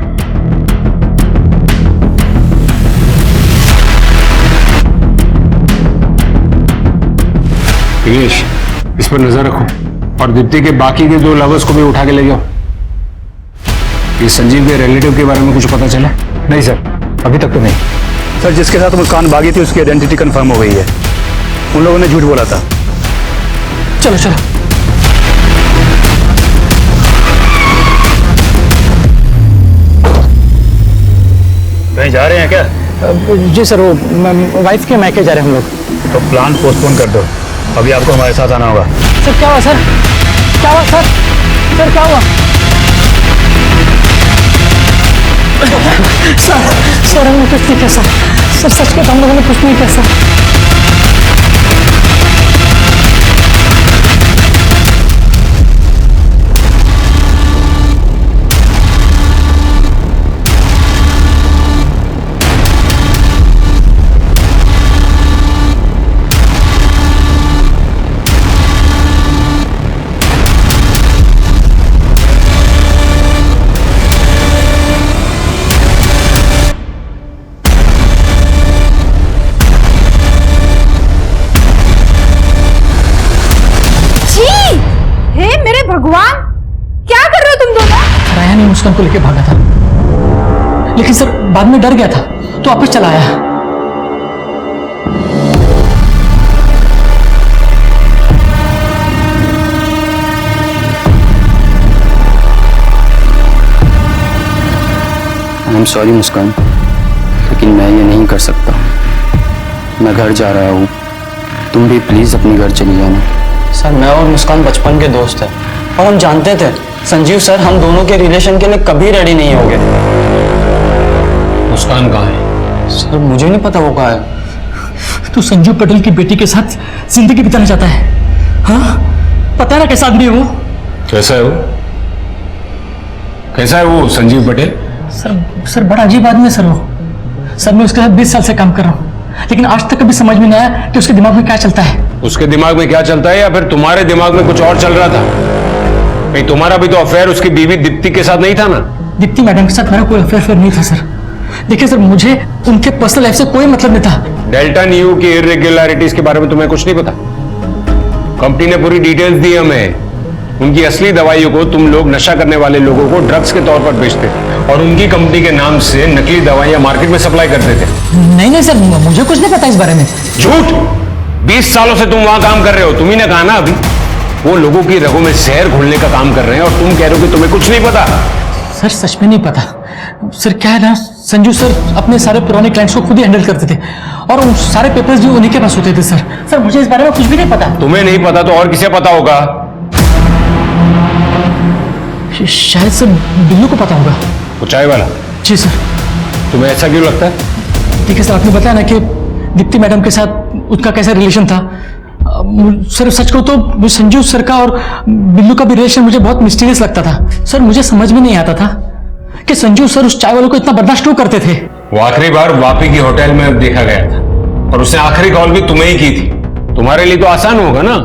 Speaker 6: दिनेश, इस पर नजर रखो और दीप्ति के बाकी के 2 लवर्स को भी उठा के ले जाओ। ये संजीव के रिलेटिव के बारे में कुछ पता चला?
Speaker 9: नहीं सर, अभी तक तो नहीं।
Speaker 8: सर जिसके साथ मुस्कान भागी थी उसकी आइडेंटिटी कंफर्म हो गई है, उन लोगों ने झूठ बोला था।
Speaker 3: चलो चलो।
Speaker 8: कहीं जा रहे हैं क्या?
Speaker 3: जी सर, वो वाइफ के मैके जा रहे हैं हम लोग।
Speaker 8: तो प्लान पोस्टपोन कर दो, अभी आपको हमारे साथ आना होगा।
Speaker 3: सर क्या हुआ सर? क्या हुआ सर? सर क्या हुआ? सर हमने कुछ नहीं किया सर। सर सच कहता हम लोगों ने कुछ नहीं किया सर। नहीं मुस्कान को लेके भागा था, लेकिन सर बाद में डर गया था तो वापस चला आया।
Speaker 12: आई एम सॉरी मुस्कान, लेकिन मैं ये नहीं कर सकता। मैं घर जा रहा हूँ, तुम भी प्लीज अपने घर चली जाना।
Speaker 13: सर मैं और मुस्कान बचपन के दोस्त हैं और हम जानते थे संजीव सर हम दोनों के रिलेशन के लिए कभी रेडी नहीं होंगे।
Speaker 6: मुस्कान कहाँ है?
Speaker 13: सर मुझे नहीं पता वो कहाँ है।
Speaker 3: तू संजीव पटेल की बेटी के साथ जिंदगी बिताना चाहता है? हाँ, पता है ना कैसा आदमी है वो?
Speaker 6: कैसा है वो? कैसा है वो संजीव पटेल?
Speaker 3: सर बड़ा अजीब आदमी है सर वो। सर मैं उसके साथ 20 साल से काम कर रहा हूँ, लेकिन आज तक कभी समझ में नहीं आया कि उसके दिमाग में क्या चलता है।
Speaker 6: उसके दिमाग में क्या चलता है या फिर तुम्हारे दिमाग में कुछ और चल रहा था? कहीं तुम्हारा भी तो अफेयर उसकी बीवी दीप्ति के साथ नहीं था ना?
Speaker 3: दीप्ति मैडम के साथ मेरा कोई अफेयर नहीं था सर। देखिए सर, मुझे उनके पर्सनल लाइफ से कोई मतलब नहीं था।
Speaker 6: डेल्टा न्यू की इरेगुलरिटीज के बारे में तुम्हें कुछ नहीं पता? कंपनी ने पूरी डिटेल्स दी हमें। उनकी असली दवाइयों को तुम लोग नशा करने वाले लोगों को ड्रग्स के तौर पर बेचते थे और उनकी कंपनी के नाम से नकली दवाइयां मार्केट में सप्लाई करते थे।
Speaker 3: नहीं सर, मुझे कुछ नहीं पता इस बारे में।
Speaker 6: झूठ! 20 सालों से तुम वहां काम कर रहे हो। तुम ही ने कहा ना अभी, वो लोगों की रगों में जहर घोलने का काम कर रहे हैं और तुम कह रहे हो कि तुम्हें कुछ नहीं पता।
Speaker 3: सर सच में नहीं पता। सर क्या है ना, संजू सर अपने सारे पुराने क्लाइंट्स को खुद ही हैंडल करते थे और उन सारे पेपर्स भी उन्हीं के पास होते थे। सर मुझे इस बारे में कुछ भी नहीं पता।
Speaker 6: तुम्हें नहीं पता तो और किसे पता होगा?
Speaker 3: शायद सर बिल्लू को पता होगा।
Speaker 6: वो चाय वाला?
Speaker 3: जी सर।
Speaker 6: तुम्हें ऐसा क्यों लगता है?
Speaker 3: देखिए सर, आपने बताया ना कि दीप्ति मैडम के साथ उसका कैसा रिलेशन था। सर सच को तो संजू सर का और बिल्लू का भी रिलेशन मुझे बहुत मिस्टीरियस लगता था। सर मुझे समझ में नहीं आता था कि संजू सर उस चाय वालों को इतना बर्दाश्त क्यों करते थे।
Speaker 6: वो आखिरी बार वापी की होटल में देखा गया था और उसने आखिरी कॉल भी तुम्हें ही की थी। तुम्हारे लिए तो आसान होगा ना,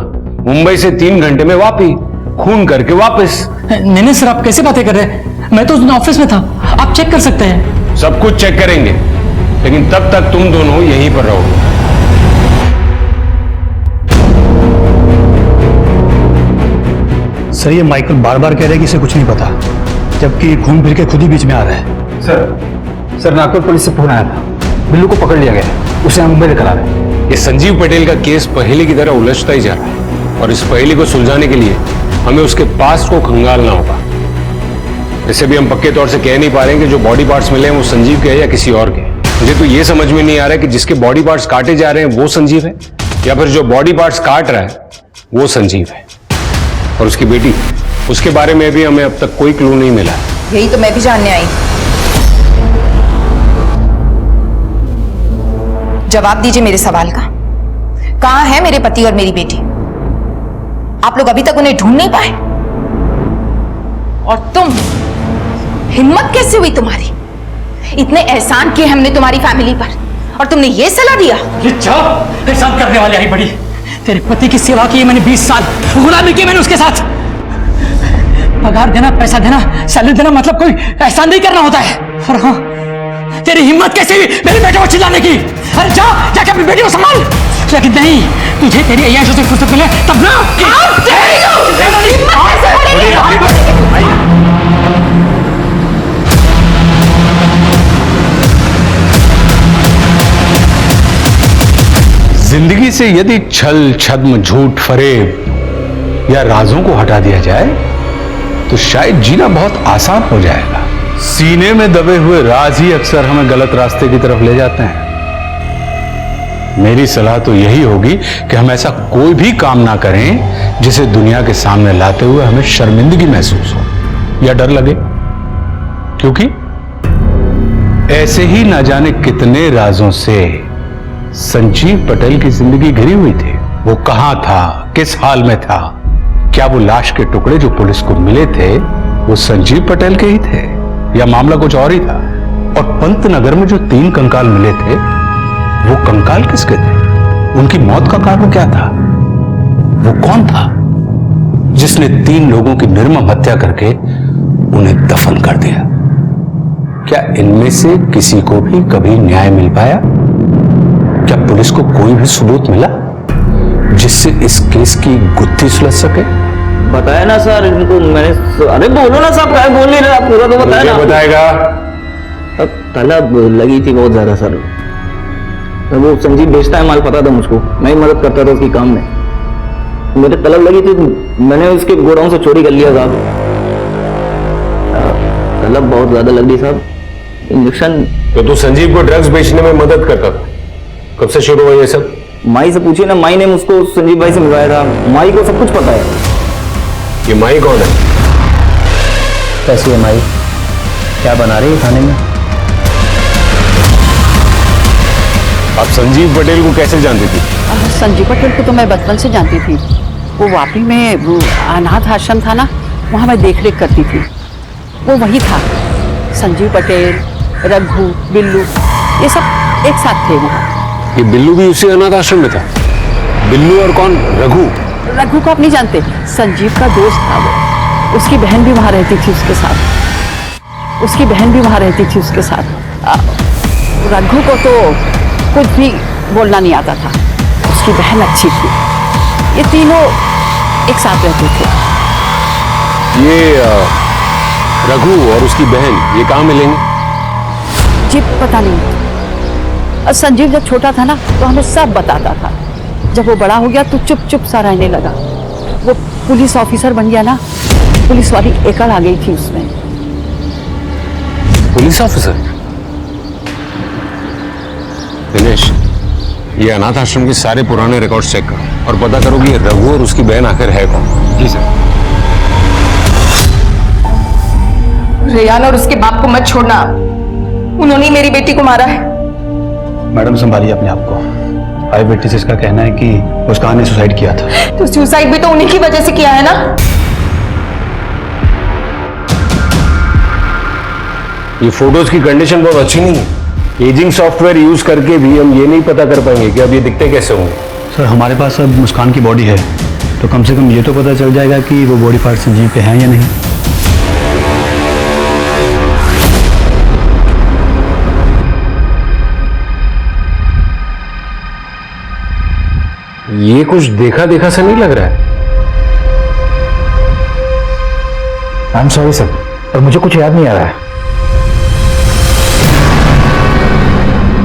Speaker 6: मुंबई से 3 घंटे में वापी, खून करके वापस।
Speaker 3: नहीं सर, आप कैसे बातें कर रहे हैं? मैं तो उस दिन ऑफिस में था, आप चेक कर सकते हैं।
Speaker 6: सब कुछ चेक करेंगे, लेकिन तब तक तुम दोनों यहीं पर रहोगे।
Speaker 8: सर ये माइकल बार बार कह रहे हैं कि इसे कुछ नहीं पता, जबकि घूम फिर के खुद ही बीच में आ रहा है।
Speaker 9: सर नागपुर पुलिस से फोन आया था, बिल्लू को पकड़ लिया गया, उसे हम मुंबई लेकर आ रहे हैं।
Speaker 6: ये संजीव पटेल का केस पहेली की तरह उलझता ही जा रहा है और इस पहेली को सुलझाने के लिए हमें उसके पास्ट को खंगालना होगा। वैसे भी हम पक्के तौर से कह नहीं पा रहे हैं कि जो बॉडी पार्ट्स मिले हैं वो संजीव के हैं या किसी और के। मुझे तो ये समझ में नहीं आ रहा है कि जिसके बॉडी पार्ट्स काटे जा रहे हैं वो संजीव है या फिर जो बॉडी पार्ट्स काट रहा है वो संजीव है। और उसकी बेटी, उसके बारे में भी हमें अब तक कोई क्लू नहीं मिला।
Speaker 5: यही तो मैं भी जानने आई। जवाब दीजिए मेरे सवाल का। कहां है मेरे पति और मेरी बेटी? आप लोग अभी तक उन्हें ढूंढ नहीं पाए? और तुम, हिम्मत कैसे हुई तुम्हारी? इतने एहसान किए हमने तुम्हारी फैमिली पर और तुमने ये सलाह दिया?
Speaker 3: एहसान करने वाले आई बड़ी। तेरे पति की सेवा की मैंने 20 साल, गुलामी की मैंने उसके साथ। पगार देना, पैसा देना, सैलरी देना मतलब कोई एहसान नहीं करना होता है। और हाँ, तेरी हिम्मत कैसे हुई मेरे बेटे को चिल्लाने की? अरे जाके अपनी बेटी को संभाल। लेकिन नहीं, तुझे तेरी अय्याशों से फुर्सत मिले तब ना।
Speaker 6: जिंदगी से यदि छल, छद्म, झूठ, फरेब या राजों को हटा दिया जाए तो शायद जीना बहुत आसान हो जाएगा। सीने में दबे हुए राज ही अक्सर हमें गलत रास्ते की तरफ ले जाते हैं। मेरी सलाह तो यही होगी कि हम ऐसा कोई भी काम ना करें जिसे दुनिया के सामने लाते हुए हमें शर्मिंदगी महसूस हो या डर लगे, क्योंकि ऐसे ही ना जाने कितने राजों से संजीव पटेल की जिंदगी घिरी हुई थी। वो कहां था, किस हाल में था? क्या वो लाश के टुकड़े जो पुलिस को मिले थे वो संजीव पटेल के ही थे या मामला कुछ और ही था? और पंतनगर में जो 3 कंकाल मिले थे वो कंकाल किसके थे? उनकी मौत का कारण क्या था? वो कौन था जिसने 3 लोगों की निर्मम हत्या करके उन्हें दफन कर दिया? क्या इनमें से किसी को भी कभी न्याय मिल पाया? क्या पुलिस को कोई भी सबूत मिला जिससे इस केस की गुत्थी सुलझ सके?
Speaker 13: बताया ना सर इनको मैंने। अरे बोलो ना साहब, क्या बोल नहीं रहे आप, पूरा तो बताया ना।
Speaker 6: बताएगा?
Speaker 13: तलब लगी थी बहुत ज्यादा सर। वो संजीव बेचता है माल, पता था मुझको, मैं ही मदद करता था उसके काम में। मेरे तलब लगी थी, मैंने उसके गोडाउन से चोरी कर लिया साहब। तलब बहुत ज्यादा लग गई साहब। इंजेक्शन।
Speaker 6: तो तू संजीव को ड्रग्स बेचने में मदद करता था, कब से शुरू हुआ ये सब?
Speaker 13: माई से पूछिए ना, माई ने मुझको संजीव भाई से मिलवाया था, माई को सब कुछ पता है।
Speaker 6: ये माई कौन है?
Speaker 2: कैसी है माई? क्या बना रही है खाने में?
Speaker 6: आप संजीव पटेल को कैसे जानती थी?
Speaker 14: संजीव पटेल को तो मैं बचपन से जानती थी। वो वापी में वो अनाथ आश्रम था ना, वहाँ मैं देख रेख करती थी। वो वही था, संजीव पटेल, रघु, बिल्लू, ये सब एक साथ थे वहाँ।
Speaker 6: ये बिल्लू भी उसी अनाथ आश्रम में था? बिल्लू और कौन? रघु?
Speaker 14: रघु को आप नहीं जानते, संजीव का दोस्त था वो। उसकी बहन भी वहाँ रहती थी उसके साथ। उसकी बहन भी वहाँ रहती थी उसके साथ। रघु को तो कुछ भी बोलना नहीं आता था, उसकी बहन अच्छी थी। ये तीनों एक साथ रहते थे।
Speaker 6: ये रघु और उसकी बहन ये कहाँ मिलेंगे?
Speaker 14: जी पता नहीं। संजीव जब छोटा था ना तो हमें सब बताता था। जब वो बड़ा हो गया तो चुप चुप सा रहने लगा। वो पुलिस ऑफिसर बन गया ना, पुलिस वाली एकड़ आ गई थी उसमें।
Speaker 6: Police officer? दिनेश, ये अनाथ आश्रम के सारे पुराने रिकॉर्ड्स चेक करो और पता करो कि रघु और उसकी बहन आखिर है कौन। जी सर।
Speaker 5: रेयान और उसके बाप को मत छोड़ना, उन्होंने मेरी बेटी को मारा है।
Speaker 8: मैडम संभालिए अपने आप को। आई विटनेसेस का कहना है कि मुस्कान ने सुसाइड किया था।
Speaker 5: तो सुसाइड भी तो उन्हीं की वजह से किया है ना।
Speaker 6: ये फोटोज की कंडीशन बहुत अच्छी नहीं है। एजिंग सॉफ्टवेयर यूज करके भी हम ये नहीं पता कर पाएंगे कि अब ये दिखते कैसे होंगे।
Speaker 8: सर हमारे पास अब मुस्कान की बॉडी है, तो कम से कम ये तो पता चल जाएगा कि वो बॉडी पार्ट संजीव के हैं या नहीं।
Speaker 6: ये कुछ देखा देखा सा नहीं लग रहा है।
Speaker 9: आई एम सॉरी सर, पर मुझे कुछ याद नहीं आ रहा है।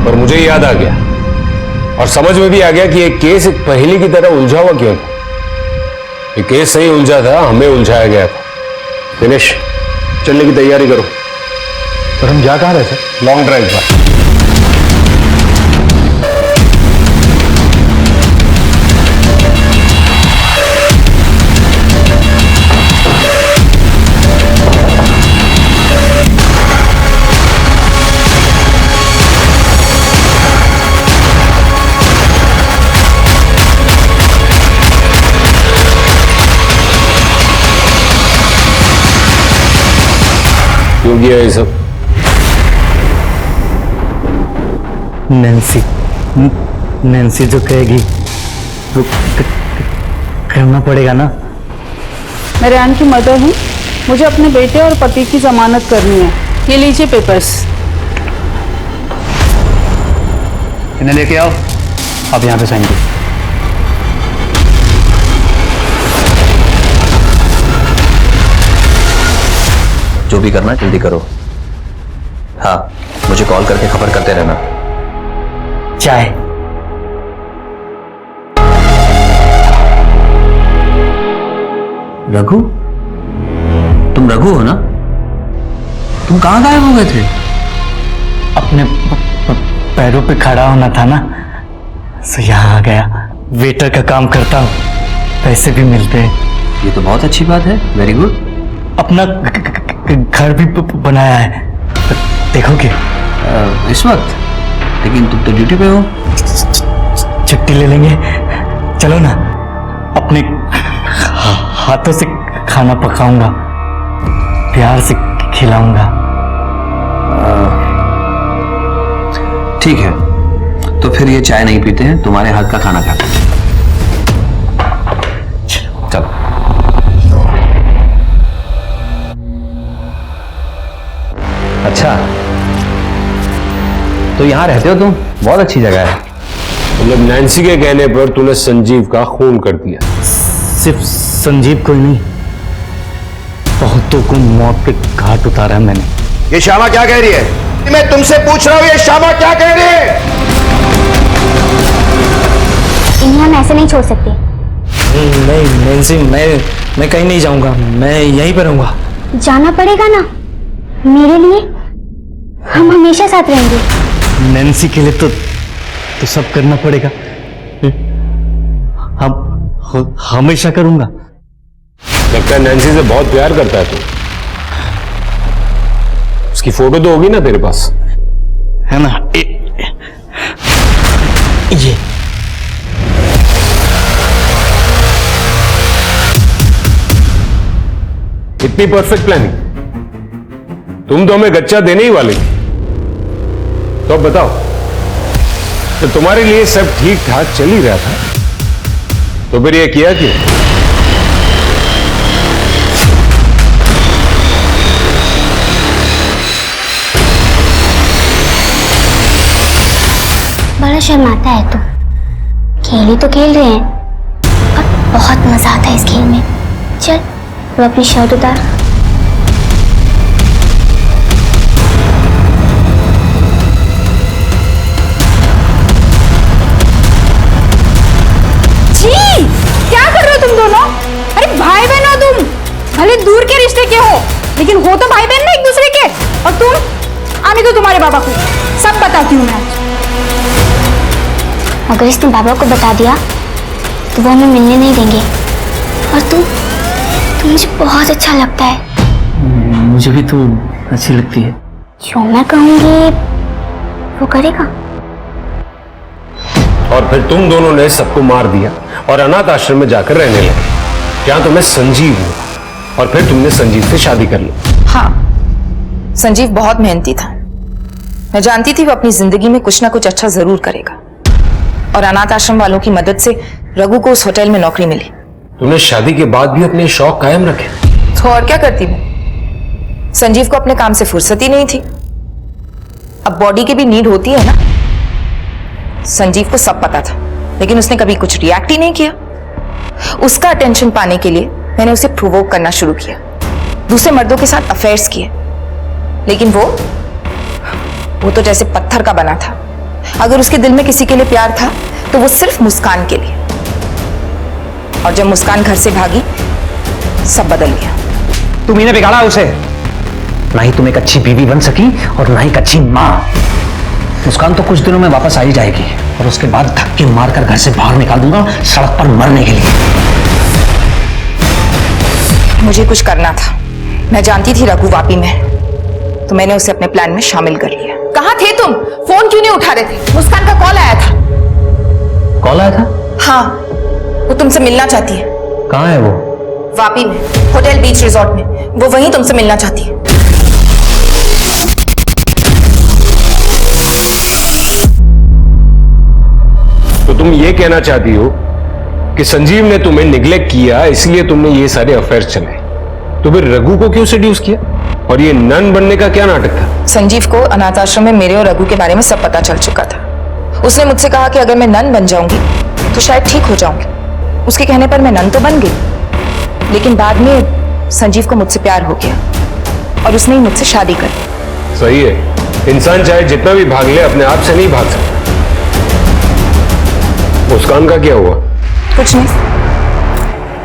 Speaker 6: पर मुझे याद आ गया और समझ में भी आ गया कि ये केस एक पहेली की तरह उलझा हुआ क्यों था। ये केस सही उलझा था, हमें उलझाया गया था। दिनेश, चलने की तैयारी करो।
Speaker 9: पर हम जा कहाँ रहे सर?
Speaker 6: लॉन्ग ड्राइव पर। क्यों किया ये सब?
Speaker 3: नैन्सी जो कहेगी वो करना पड़ेगा ना।
Speaker 14: मैं रेयान की मदर हूँ, मुझे अपने बेटे और पति की जमानत करनी है। ये लीजिए पेपर्स।
Speaker 8: इन्हें लेके आओ, आप यहाँ पे साइन करो।
Speaker 2: जो भी करना है जल्दी करो। हाँ, मुझे कॉल करके खबर करते रहना।
Speaker 3: चाय।
Speaker 2: रघु, तुम रघु हो ना? तुम कहाँ गायब हो गए थे?
Speaker 3: अपने पैरों पे खड़ा होना था ना, सो यहाँ आ गया। वेटर का काम करता हूँ, पैसे भी मिलते हैं।
Speaker 2: ये तो बहुत अच्छी बात है, वेरी गुड।
Speaker 3: अपना घर भी बनाया है, देखोगे?
Speaker 2: इस वक्त? लेकिन तुम तो ड्यूटी पे हो।
Speaker 3: छुट्टी ले लेंगे, चलो ना। अपने हाथों से खाना पकाऊंगा, प्यार से खिलाऊंगा।
Speaker 2: ठीक है, तो फिर ये चाय नहीं पीते हैं, तुम्हारे हाथ का खाना खाते हैं। चलो। अच्छा, तो यहां रहते हो तुम? बहुत अच्छी जगह है।
Speaker 6: मतलब नैन्सी के कहने पर तूने संजीव का खून कर दिया?
Speaker 3: संजीव कोई नहीं, बहुतों को मौत के घाट उतारा है मैंने।
Speaker 11: ये श्यामा क्या कह रही है? मैं तुमसे पूछ रहा हूं, ये श्यामा क्या कह रही है?
Speaker 4: इन्हें हम ऐसे नहीं छोड़ सकते।
Speaker 3: नहीं नैन्सी, मैं कहीं नहीं जाऊंगा, मैं यहीं पर रहूंगा।
Speaker 4: जाना पड़ेगा ना, मेरे लिए। हम हमेशा साथ रहेंगे।
Speaker 3: नैन्सी के लिए तो सब करना पड़ेगा। हम हमेशा करूंगा।
Speaker 6: लगता है नैन्सी से बहुत प्यार करता है तू। उसकी फोटो तो होगी ना तेरे पास,
Speaker 3: है ना? ये
Speaker 6: इतनी परफेक्ट प्लानिंग, तुम तो हमें गच्चा देने ही वाले थी। तो अब बताओ, तो तुम्हारे लिए सब ठीक ठाक चल ही रहा था, तो फिर ये किया क्यों?
Speaker 4: बड़ा शर्माता है तू। खेल ही तो खेल रहे हैं और बहुत मजा आता है इस खेल में। चल वो अपनी शर्ट उतार।
Speaker 5: छी, क्या कर रहे हो तुम दोनों? अरे भाई बहन हो तुम, भले दूर के रिश्ते के हो, लेकिन हो तो भाई बहन ना एक दूसरे के। और तुम आने दो तुम्हारे बाबा को, सब बताती हूँ मैं।
Speaker 4: अगर इसने बाबा को बता दिया तो वो हमें मिलने नहीं देंगे। और तू मुझे बहुत अच्छा लगता है।
Speaker 3: मुझे भी तो अच्छी लगती है।
Speaker 4: जो मैं कहूँगी वो करेगा।
Speaker 6: और फिर तुम दोनों ने सबको मार दिया और अनाथ आश्रम में जाकर रहने लगे। क्या तो मैं संजीव हूं, और फिर तुमने संजीव से शादी कर ली।
Speaker 5: हाँ, संजीव बहुत मेहनती था। मैं जानती थी वो अपनी जिंदगी में कुछ ना कुछ अच्छा जरूर करेगा, और अनाथ आश्रम वालों की मदद से रघु को उस होटल में नौकरी मिली।
Speaker 6: तुमने शादी के बाद भी अपने शौक कायम रखे।
Speaker 5: तो और क्या करती मैं? संजीव को अपने काम से फुर्सत ही नहीं थी। अब बॉडी की भी नीड होती है ना। संजीव को सब पता था, लेकिन उसने कभी कुछ रिएक्ट ही नहीं किया। उसका अटेंशन पाने के लिए मैंने उसे प्रोवोक करना शुरू किया, दूसरे मर्दों के साथ अफेयर्स किए, लेकिन वो तो जैसे पत्थर का बना था। अगर उसके दिल में किसी के लिए प्यार था तो वो सिर्फ मुस्कान के लिए। और जब मुस्कान घर से भागी, सब बदल गया।
Speaker 2: तुम इन्हें बिगाड़ा उसे। ना ही तुम एक अच्छी बीवी बन सकी और ना ही एक अच्छी मां। मुस्कान तो कुछ दिनों में वापस आ ही जाएगी, और उसके बाद धक्के मारकर घर से बाहर निकाल दूंगा, सड़क पर मरने के लिए।
Speaker 5: मुझे कुछ करना था। मैं जानती थी रघु वापी में, तो मैंने उसे अपने प्लान में शामिल कर लिया। कहाँ थे तुम? फोन क्यों नहीं उठा रहे थे? मुस्कान का कॉल आया था।
Speaker 2: कॉल आया था?
Speaker 5: हाँ, वो तुमसे मिलना चाहती है।
Speaker 2: कहाँ है वो?
Speaker 5: वापी में, होटल बीच रिजॉर्ट में। वो वहीं तुमसे मिलना चाहती है।
Speaker 6: तो तुम ये कहना चाहती हो कि संजीव ने तुम्हें निग्लेक्ट किया, इसलिए तुमने ये सारे अफेयर्स चलाए। तो फिर रघु को क्यों सेड्यूस किया? और ये नन बनने का क्या नाटक था?
Speaker 5: संजीव को अनाथ आश्रम में मेरे और रघु के बारे में सब पता चल चुका था। उसने मुझसे कहा कि अगर मैं नन बन जाऊंगी तो शायद ठीक हो जाऊंगी। उसके कहने पर मैं नन तो बन गई, लेकिन बाद में संजीव को मुझसे प्यार हो गया और उसने ही मुझसे शादी कर ली।
Speaker 6: सही है, इंसान चाहे जितना भी भाग ले, अपने आप से नहीं भाग सकता। मुस्कान का क्या हुआ?
Speaker 5: कुछ नहीं,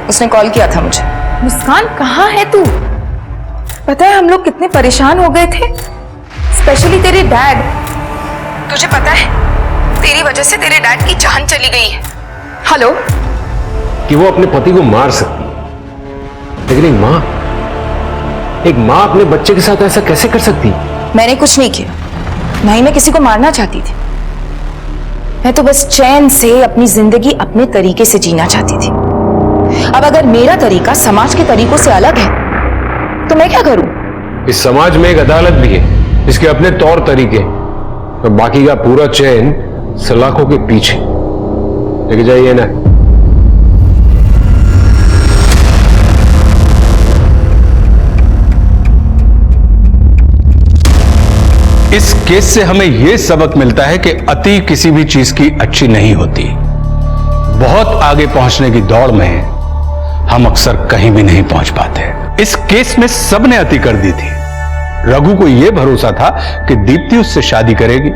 Speaker 5: उसने कॉल किया था मुझे। मुस्कान कहाँ है तू? पता है हम लोग कितने परेशान हो गए थे, स्पेशली तेरे डैड। तुझे पता है तेरी वजह से तेरे डैड की जान चली गई है। हेलो?
Speaker 6: कि वो अपने पति को मार सकती है, लेकिन एक माँ अपने बच्चे के साथ ऐसा कैसे कर सकती है?
Speaker 5: मैंने कुछ नहीं किया, ना ही मैं किसी को मारना चाहती थी। मैं तो बस चैन से अपनी जिंदगी अपने तरीके से जीना चाहती थी। अब अगर मेरा तरीका समाज के तरीकों से अलग है तो मैं क्या करूं?
Speaker 6: इस समाज में एक अदालत भी है, इसके अपने तौर तरीके, तो बाकी का पूरा चैन सलाखों के पीछे। लेके जाइए ना। इस केस से हमें यह सबक मिलता है कि अति किसी भी चीज की अच्छी नहीं होती। बहुत आगे पहुंचने की दौड़ में हम अक्सर कहीं भी नहीं पहुंच पाते। इस केस में सबने अति कर दी थी। रघु को यह भरोसा था कि दीप्ति उससे शादी करेगी।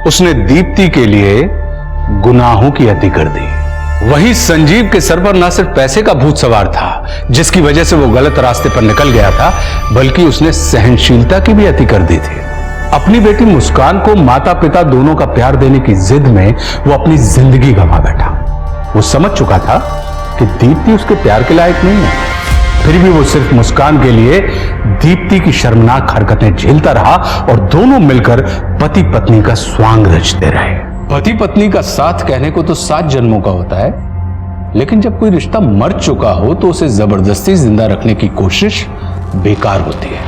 Speaker 6: उसने दीप्ति के लिए गुनाहों की अति कर दी। वही संजीव के सर पर न सिर्फ पैसे का भूत सवार था, जिसकी वजह से वो गलत रास्ते पर निकल गया था, बल्कि उसने सहनशीलता की भी अति कर दी थी। अपनी बेटी मुस्कान को माता पिता दोनों का प्यार देने की जिद में वो अपनी जिंदगी गंवा बैठा। वो समझ चुका था कि दीप्ति उसके प्यार के लायक नहीं है, फिर भी वो सिर्फ मुस्कान के लिए दीप्ति की शर्मनाक हरकतें झेलता रहा और दोनों मिलकर पति पत्नी का स्वांग रचते रहे। पति पत्नी का साथ कहने को तो 7 जन्मों का होता है, लेकिन जब कोई रिश्ता मर चुका हो तो उसे जबरदस्ती जिंदा रखने की कोशिश बेकार होती है।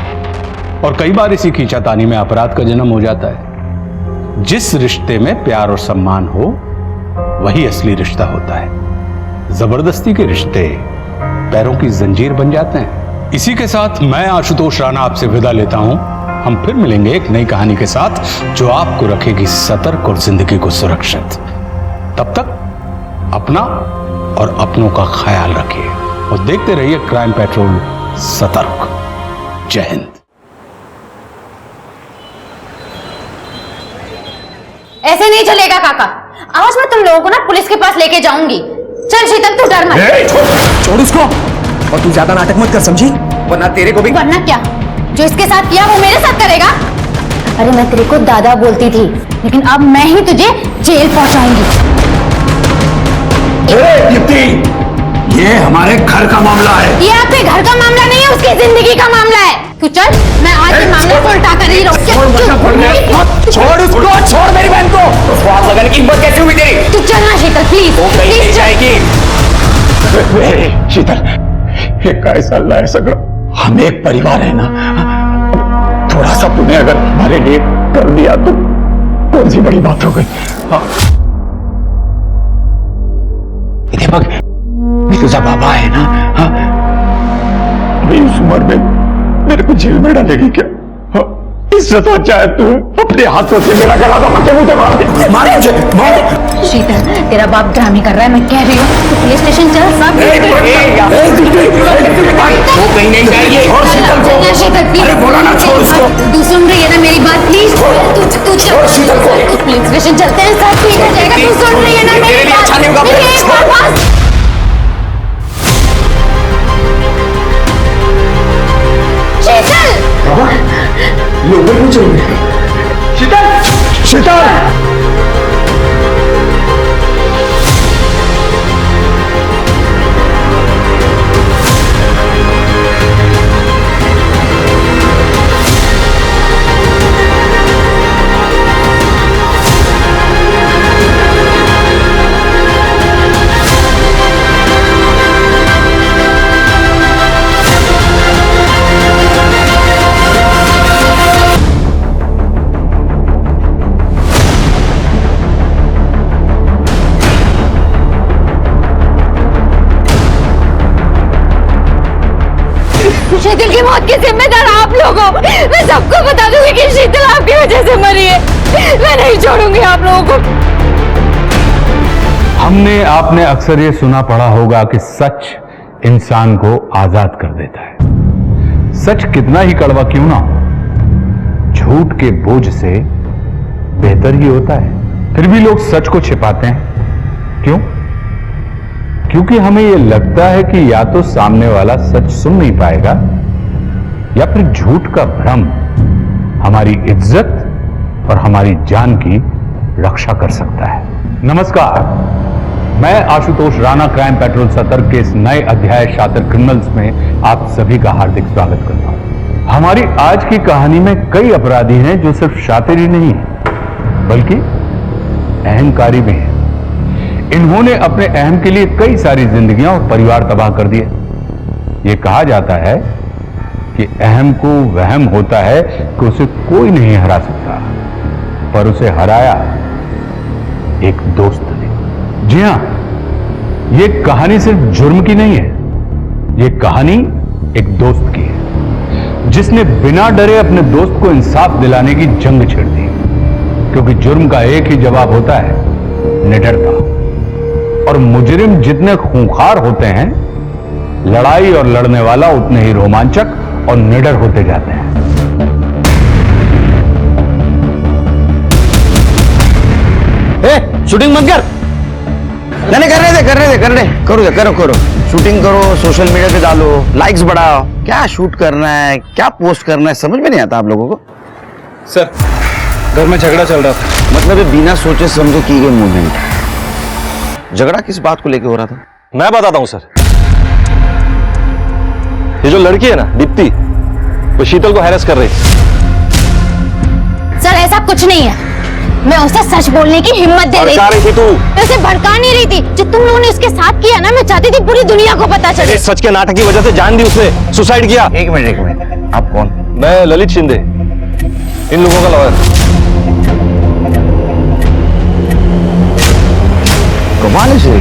Speaker 6: और कई बार इसी खींचातानी में अपराध का जन्म हो जाता है। जिस रिश्ते में प्यार और सम्मान हो वही असली रिश्ता होता है। जबरदस्ती के रिश्ते पैरों की जंजीर बन जाते हैं। इसी के साथ मैं आशुतोष राणा आपसे विदा लेता हूं। हम फिर मिलेंगे एक नई कहानी के साथ जो आपको रखेगी सतर्क और जिंदगी को सुरक्षित। तब तक अपना और अपनों का ख्याल रखिए और देखते रहिए क्राइम पेट्रोल सतर्क। जय हिंद।
Speaker 15: ऐसे नहीं चलेगा काका। आज मैं तुम लोगों को ना पुलिस के पास लेके जाऊंगी। चल शीतल तू डर मत।
Speaker 9: छोड़ उसको। और तू ज्यादा नाटक मत कर, समझी? वरना तेरे को भी।
Speaker 15: वरना क्या? जो इसके साथ किया वो मेरे साथ करेगा? अरे मैं तेरे को दादा बोलती थी, लेकिन अब मैं ही तुझे जेल पहुंचाऊंगी।
Speaker 6: ये हमारे घर का मामला है।
Speaker 15: ये आपके घर का मामला नहीं है, उसकी जिंदगी का मामला है। तू चल, मैं आज ये मामले को उल्टा कर ही रहूं।
Speaker 9: छोड़ उसको, छोड़ मेरी बहन को। आग लगाने की हिम्मत कैसे हुई तेरी?
Speaker 15: तू चल ना शीतल, प्लीज।
Speaker 9: वो कहीं नहीं जाएगी।
Speaker 6: शीतल, एक ऐसा अल्लाह है सगड़ा, हम एक परिवार है ना। थोड़ा सा तूने अगर हमारे लिए कर दिया तो कौन सी बड़ी बात हो गई। दीपक, तुझा बाबा है ना, इस उम्र में मेरे को जेल में डालेगी क्या? इज्जत चाहे तू अपने हाथों से मेरा गला दबा के मुझे मार दे। मारे मुझे, मार।
Speaker 15: शीतल, तेरा बाप ड्रामे कर रहा है, मैं कह रही हूँ। तू पुलिस स्टेशन चल, सब
Speaker 9: वो कहीं नहीं जाएगी। छोड़ शीतल को।
Speaker 15: शीतल प्लीज।
Speaker 9: अरे बोला ना, छोड़ उसको।
Speaker 15: तू सुन रही है ना मेरी बात? प्लीज तू
Speaker 9: छोड़ शीतल को।
Speaker 15: पुलिस स्टेशन चलते हैं, सब ठीक हो जाएगा। तू सुन रही है ना मेरी बात?
Speaker 9: अच्छा नहीं होगा। ये ऊपर क्यों चल रही है? शीतल, शीतल।
Speaker 15: शीतल की मौत के जिम्मेदार आप लोग हो। मैं सबको बता दूंगी कि शीतल आपकी वजह से मरी है। मैं नहीं छोड़ूंगी आप लोगों को।
Speaker 6: हमने आपने अक्सर ये सुना पढ़ा होगा कि सच इंसान को आजाद कर देता है। सच कितना ही कड़वा क्यों ना हो, झूठ के बोझ से बेहतर ही होता है। फिर भी लोग सच को छिपाते हैं। क्यों? क्योंकि हमें यह लगता है कि या तो सामने वाला सच सुन नहीं पाएगा या फिर झूठ का भ्रम हमारी इज्जत और हमारी जान की रक्षा कर सकता है। नमस्कार, मैं आशुतोष राणा क्राइम पेट्रोल सतर्क के इस नए अध्याय शातिर क्रिमिनल्स में आप सभी का हार्दिक स्वागत करता हूं। हमारी आज की कहानी में कई अपराधी हैं जो सिर्फ शातिर ही नहीं है बल्कि अहंकारी भी हैं। इन्होंने अपने अहम के लिए कई सारी जिंदगियां और परिवार तबाह कर दिए। यह कहा जाता है कि अहम को वहम होता है कि उसे कोई नहीं हरा सकता, पर उसे हराया एक दोस्त ने। जी हां, यह कहानी सिर्फ जुर्म की नहीं है, यह कहानी एक दोस्त की है जिसने बिना डरे अपने दोस्त को इंसाफ दिलाने की जंग छेड़ दी। क्योंकि जुर्म का एक ही जवाब होता है, निडरता। और मुजरिम जितने खूंखार होते हैं लड़ाई और लड़ने वाला उतने ही रोमांचक और निडर होते जाते हैं।
Speaker 11: शूटिंग मत कर। नहीं करो शूटिंग करो, सोशल मीडिया पे डालो, लाइक्स बढ़ाओ। क्या शूट करना है, क्या पोस्ट करना है, समझ में नहीं आता आप लोगों को।
Speaker 9: सर घर में झगड़ा चल रहा था।
Speaker 11: मतलब ये बिना सोचे समझे की गई मूवमेंट। झगड़ा किस बात को लेके हो रहा था?
Speaker 16: मैं बताता हूं सर। ये जो लड़की है ना दीप्ति, वो शीतल को हैरेस कर रही थी।
Speaker 15: सर ऐसा कुछ नहीं है, मैं उसे सच बोलने की हिम्मत दे रही
Speaker 16: थी। तू
Speaker 15: मैं उसे भड़का नहीं रही थी। जो तुम लोगों ने उसके साथ किया ना, मैं चाहती थी पूरी दुनिया को पता चले।
Speaker 16: सच के नाटक की वजह से जान दी उसने, सुसाइड किया।
Speaker 11: एक मिनट, आप कौन?
Speaker 16: मैं ललित शिंदे, इन लोगों का लॉयर।
Speaker 11: कमाल से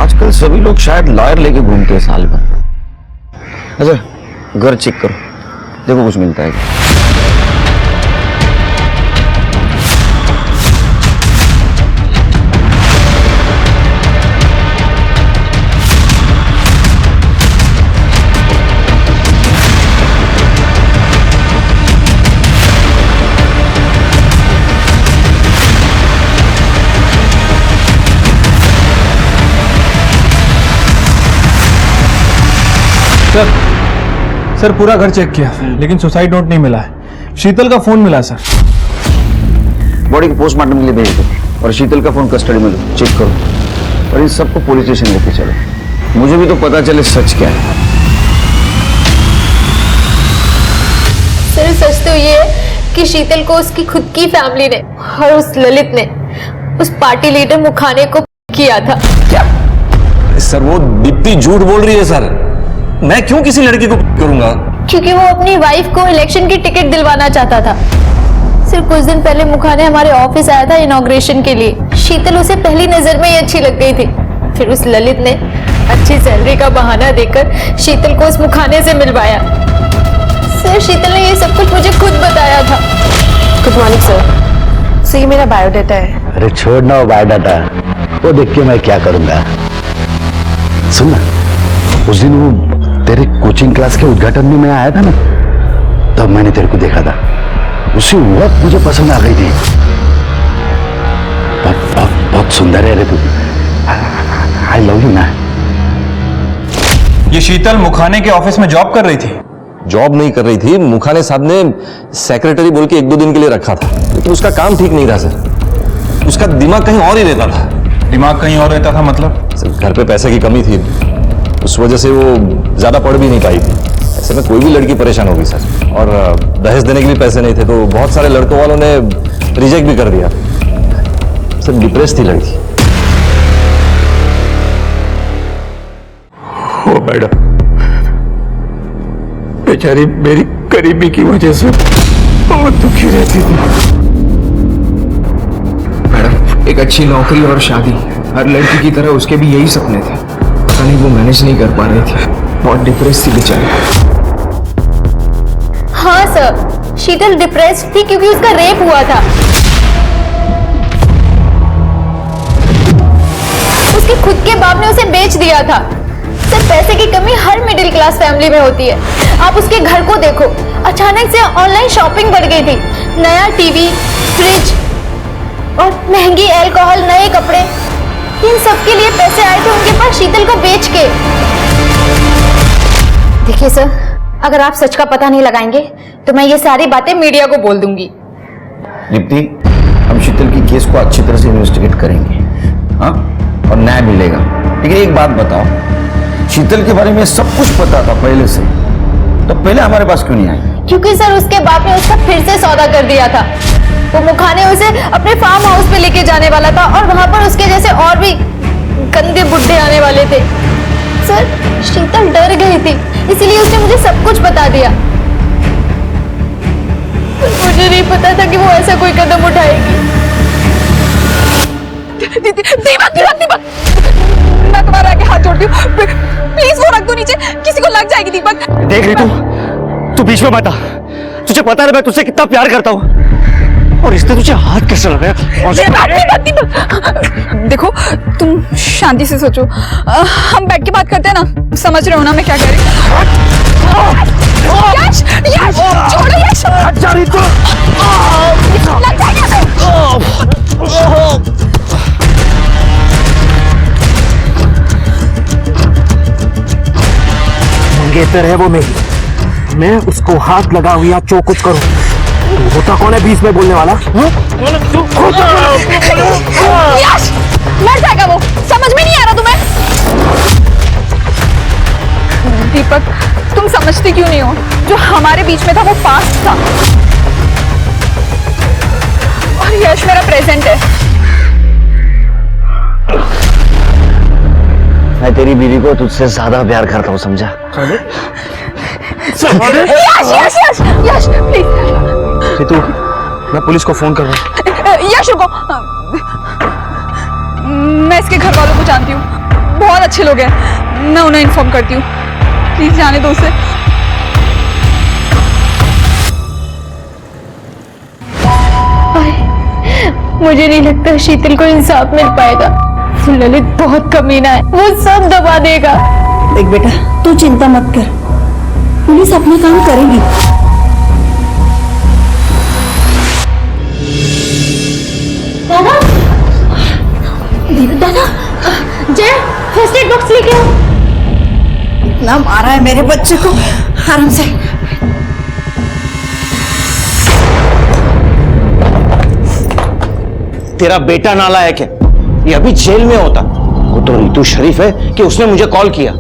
Speaker 11: आजकल सभी लोग शायद लॉयर लेके घूमते हैं साल भर। अच्छा घर चेक करो, देखो कुछ मिलता है।
Speaker 9: सर पूरा घर चेक किया लेकिन सुसाइड नोट नहीं मिला है। शीतल का फोन मिला सर।
Speaker 11: बॉडी को पोस्टमार्टम के लिए भेज दो और शीतल का फोन कस्टडी में लो, चेक करो और इन सबको पुलिस स्टेशन लेके चलो। मुझे भी तो पता चले सच क्या है।
Speaker 15: सर सच तो ये है कि शीतल को उसकी खुद की फैमिली ने और उस ललित ने उस पार्टी लीडर मुखाने को किया था।
Speaker 11: क्या?
Speaker 16: सर वो दीप्ति झूठ बोल रही है सर। मैं क्यों किसी लड़की को करूंगा?
Speaker 15: क्योंकि वो अपनी वाइफ को इलेक्शन की टिकट दिलवाना चाहता था। सिर्फ कुछ दिन पहले मुखाने हमारे ऑफिस आया था इनॉग्रेशन के लिए। शीतल उसे पहली नजर में ही अच्छी लग गई थी। फिर उस ललित ने अच्छी सैलरी का बहाना देकर शीतल को उस मुखाने से मिलवाया। सर शीतल ने ये सब कुछ मुझे खुद बताया था।
Speaker 5: Good morning sir. सर ये मेरा बायोडाटा है।
Speaker 6: अरे छोड़ना वो बायोडाटा, वो देख के मैं क्या करूंगा। सुन ना, उस दिन वो तेरे कोचिंग क्लास के उद्घाटन में मैं आया था ना, तब मैंने तेरे को देखा था। उसी वक्त मुझे पसंद आ गई थी। बहुत सुंदर है रे तू। आई लव यू ना।
Speaker 9: ये शीतल मुखाने के ऑफिस में जॉब कर रही थी?
Speaker 16: जॉब नहीं कर रही थी, मुखाने साहब ने सेक्रेटरी बोल के 1-2 दिन के लिए रखा था, लेकिन उसका काम ठीक नहीं था सर। उसका दिमाग कहीं और ही रहता था।
Speaker 9: दिमाग कहीं और रहता था मतलब?
Speaker 16: सर घर पे पैसे की कमी थी, उस वजह से वो ज्यादा पढ़ भी नहीं पाई थी। ऐसे में कोई भी लड़की परेशान होगी सर। और दहेज देने के भी पैसे नहीं थे, तो बहुत सारे लड़कों वालों ने रिजेक्ट भी कर दिया। सर डिप्रेस थी लड़की।
Speaker 6: ओ मैडम, बेचारी मेरी गरीबी की वजह से बहुत दुखी रहती थी।
Speaker 12: मैडम एक अच्छी नौकरी और शादी, हर लड़की की तरह उसके भी यही सपने थे। पता नहीं वो मैनेज नहीं कर पा रही थी, बहुत डिप्रेस थी बेचारी।
Speaker 15: हाँ सर, शीतल डिप्रेस्ड थी क्योंकि उसका रेप हुआ था। उसके खुद के बाप ने उसे बेच दिया था। सर पैसे की कमी हर मिडिल क्लास फैमिली में होती है। आप उसके घर को देखो, अचानक से ऑनलाइन शॉपिंग बढ़ गई थी। नया टीवी, फ्रिज और महंगी अल्कोहल, नए कपड़े, इन सब के लिए पैसे आए थे उनके पास शीतल को बेच के। देखिए सर, अगर आप सच का पता नहीं लगाएंगे तो मैं ये सारी बातें मीडिया को बोल दूंगी।
Speaker 11: दीप्ति, हम शीतल की केस को अच्छी तरह से इन्वेस्टिगेट करेंगे, हाँ, और न्याय मिलेगा। लेकिन एक बात बताओ, शीतल के बारे में सब कुछ पता था पहले से, तो पहले हमारे पास क्यों नहीं आई?
Speaker 15: क्योंकि सर उसके बाप ने उसका फिर से सौदा कर दिया था। वो मुखाने उसे अपने फार्म हाउस पे लेके जाने वाला था और वहां पर उसके जैसे और भी गंदे बुड्ढे आने वाले थे। सर शीतल डर गई थी, इसीलिए उसने मुझे सब कुछ बता दिया। मुझे नहीं पता था कि वो ऐसा कोई कदम उठाएगी।
Speaker 5: दीपक, मैं तुम्हारे आगे हाथ जोड़ती हूँ, प्लीज वो रख दो नीचे, किसी को लग जाएगी। दीपक
Speaker 17: देख रही तू बीच में मत आ। तुझे पता है मैं तुझसे कितना प्यार करता हूँ।
Speaker 3: और इसने तुझे हाथ कैसे लगाया?
Speaker 17: देखो तुम शांति से सोचो, हम बैठ के बात करते हैं ना, समझ रहे हो ना मैं क्या कह रही हूँ? यश, यश, छोड़ो यश। अच्छा रितु, लग जाएगा।
Speaker 9: मंगेतर है वो मेरी, मैं उसको हाथ लगा हुआ जो कुछ करूं। तू होता कौन है बीच में बोलने वाला?
Speaker 17: यश, मर जाएगा वो, समझ में नहीं आ रहा तुम्हें? दीपक, तुम समझते क्यों नहीं हो? जो हमारे बीच में था वो पास्ट था, और यश मेरा प्रेजेंट है।
Speaker 13: मैं तेरी बीवी को तुझसे ज्यादा प्यार करता हूँ, समझा?
Speaker 17: यश, यश, यश, यश, प्लीज।
Speaker 9: रितु, मैं पुलिस को फोन कर रहा हूँ।
Speaker 17: यश रुको, मैं इसके घर वालों को जानती हूँ, बहुत अच्छे लोग हैं, मैं उन्हें इन्फॉर्म करती हूँ, प्लीज जाने दो उसे।
Speaker 15: मुझे नहीं लगता शीतल को इंसाफ मिल पाएगा। ललित बहुत कमीना है, वो सब दबा देगा।
Speaker 18: देख बेटा, तू चिंता मत कर, पुलिस अपना काम करेगी।
Speaker 15: दादा, दादा, जय फर्स्ट एड बॉक्स लेके आओ।
Speaker 18: इतना मारा है मेरे बच्चे को, आराम से।
Speaker 11: तेरा बेटा नालायक है, ये अभी जेल में होता। वो तो रितु शरीफ है कि उसने मुझे कॉल किया।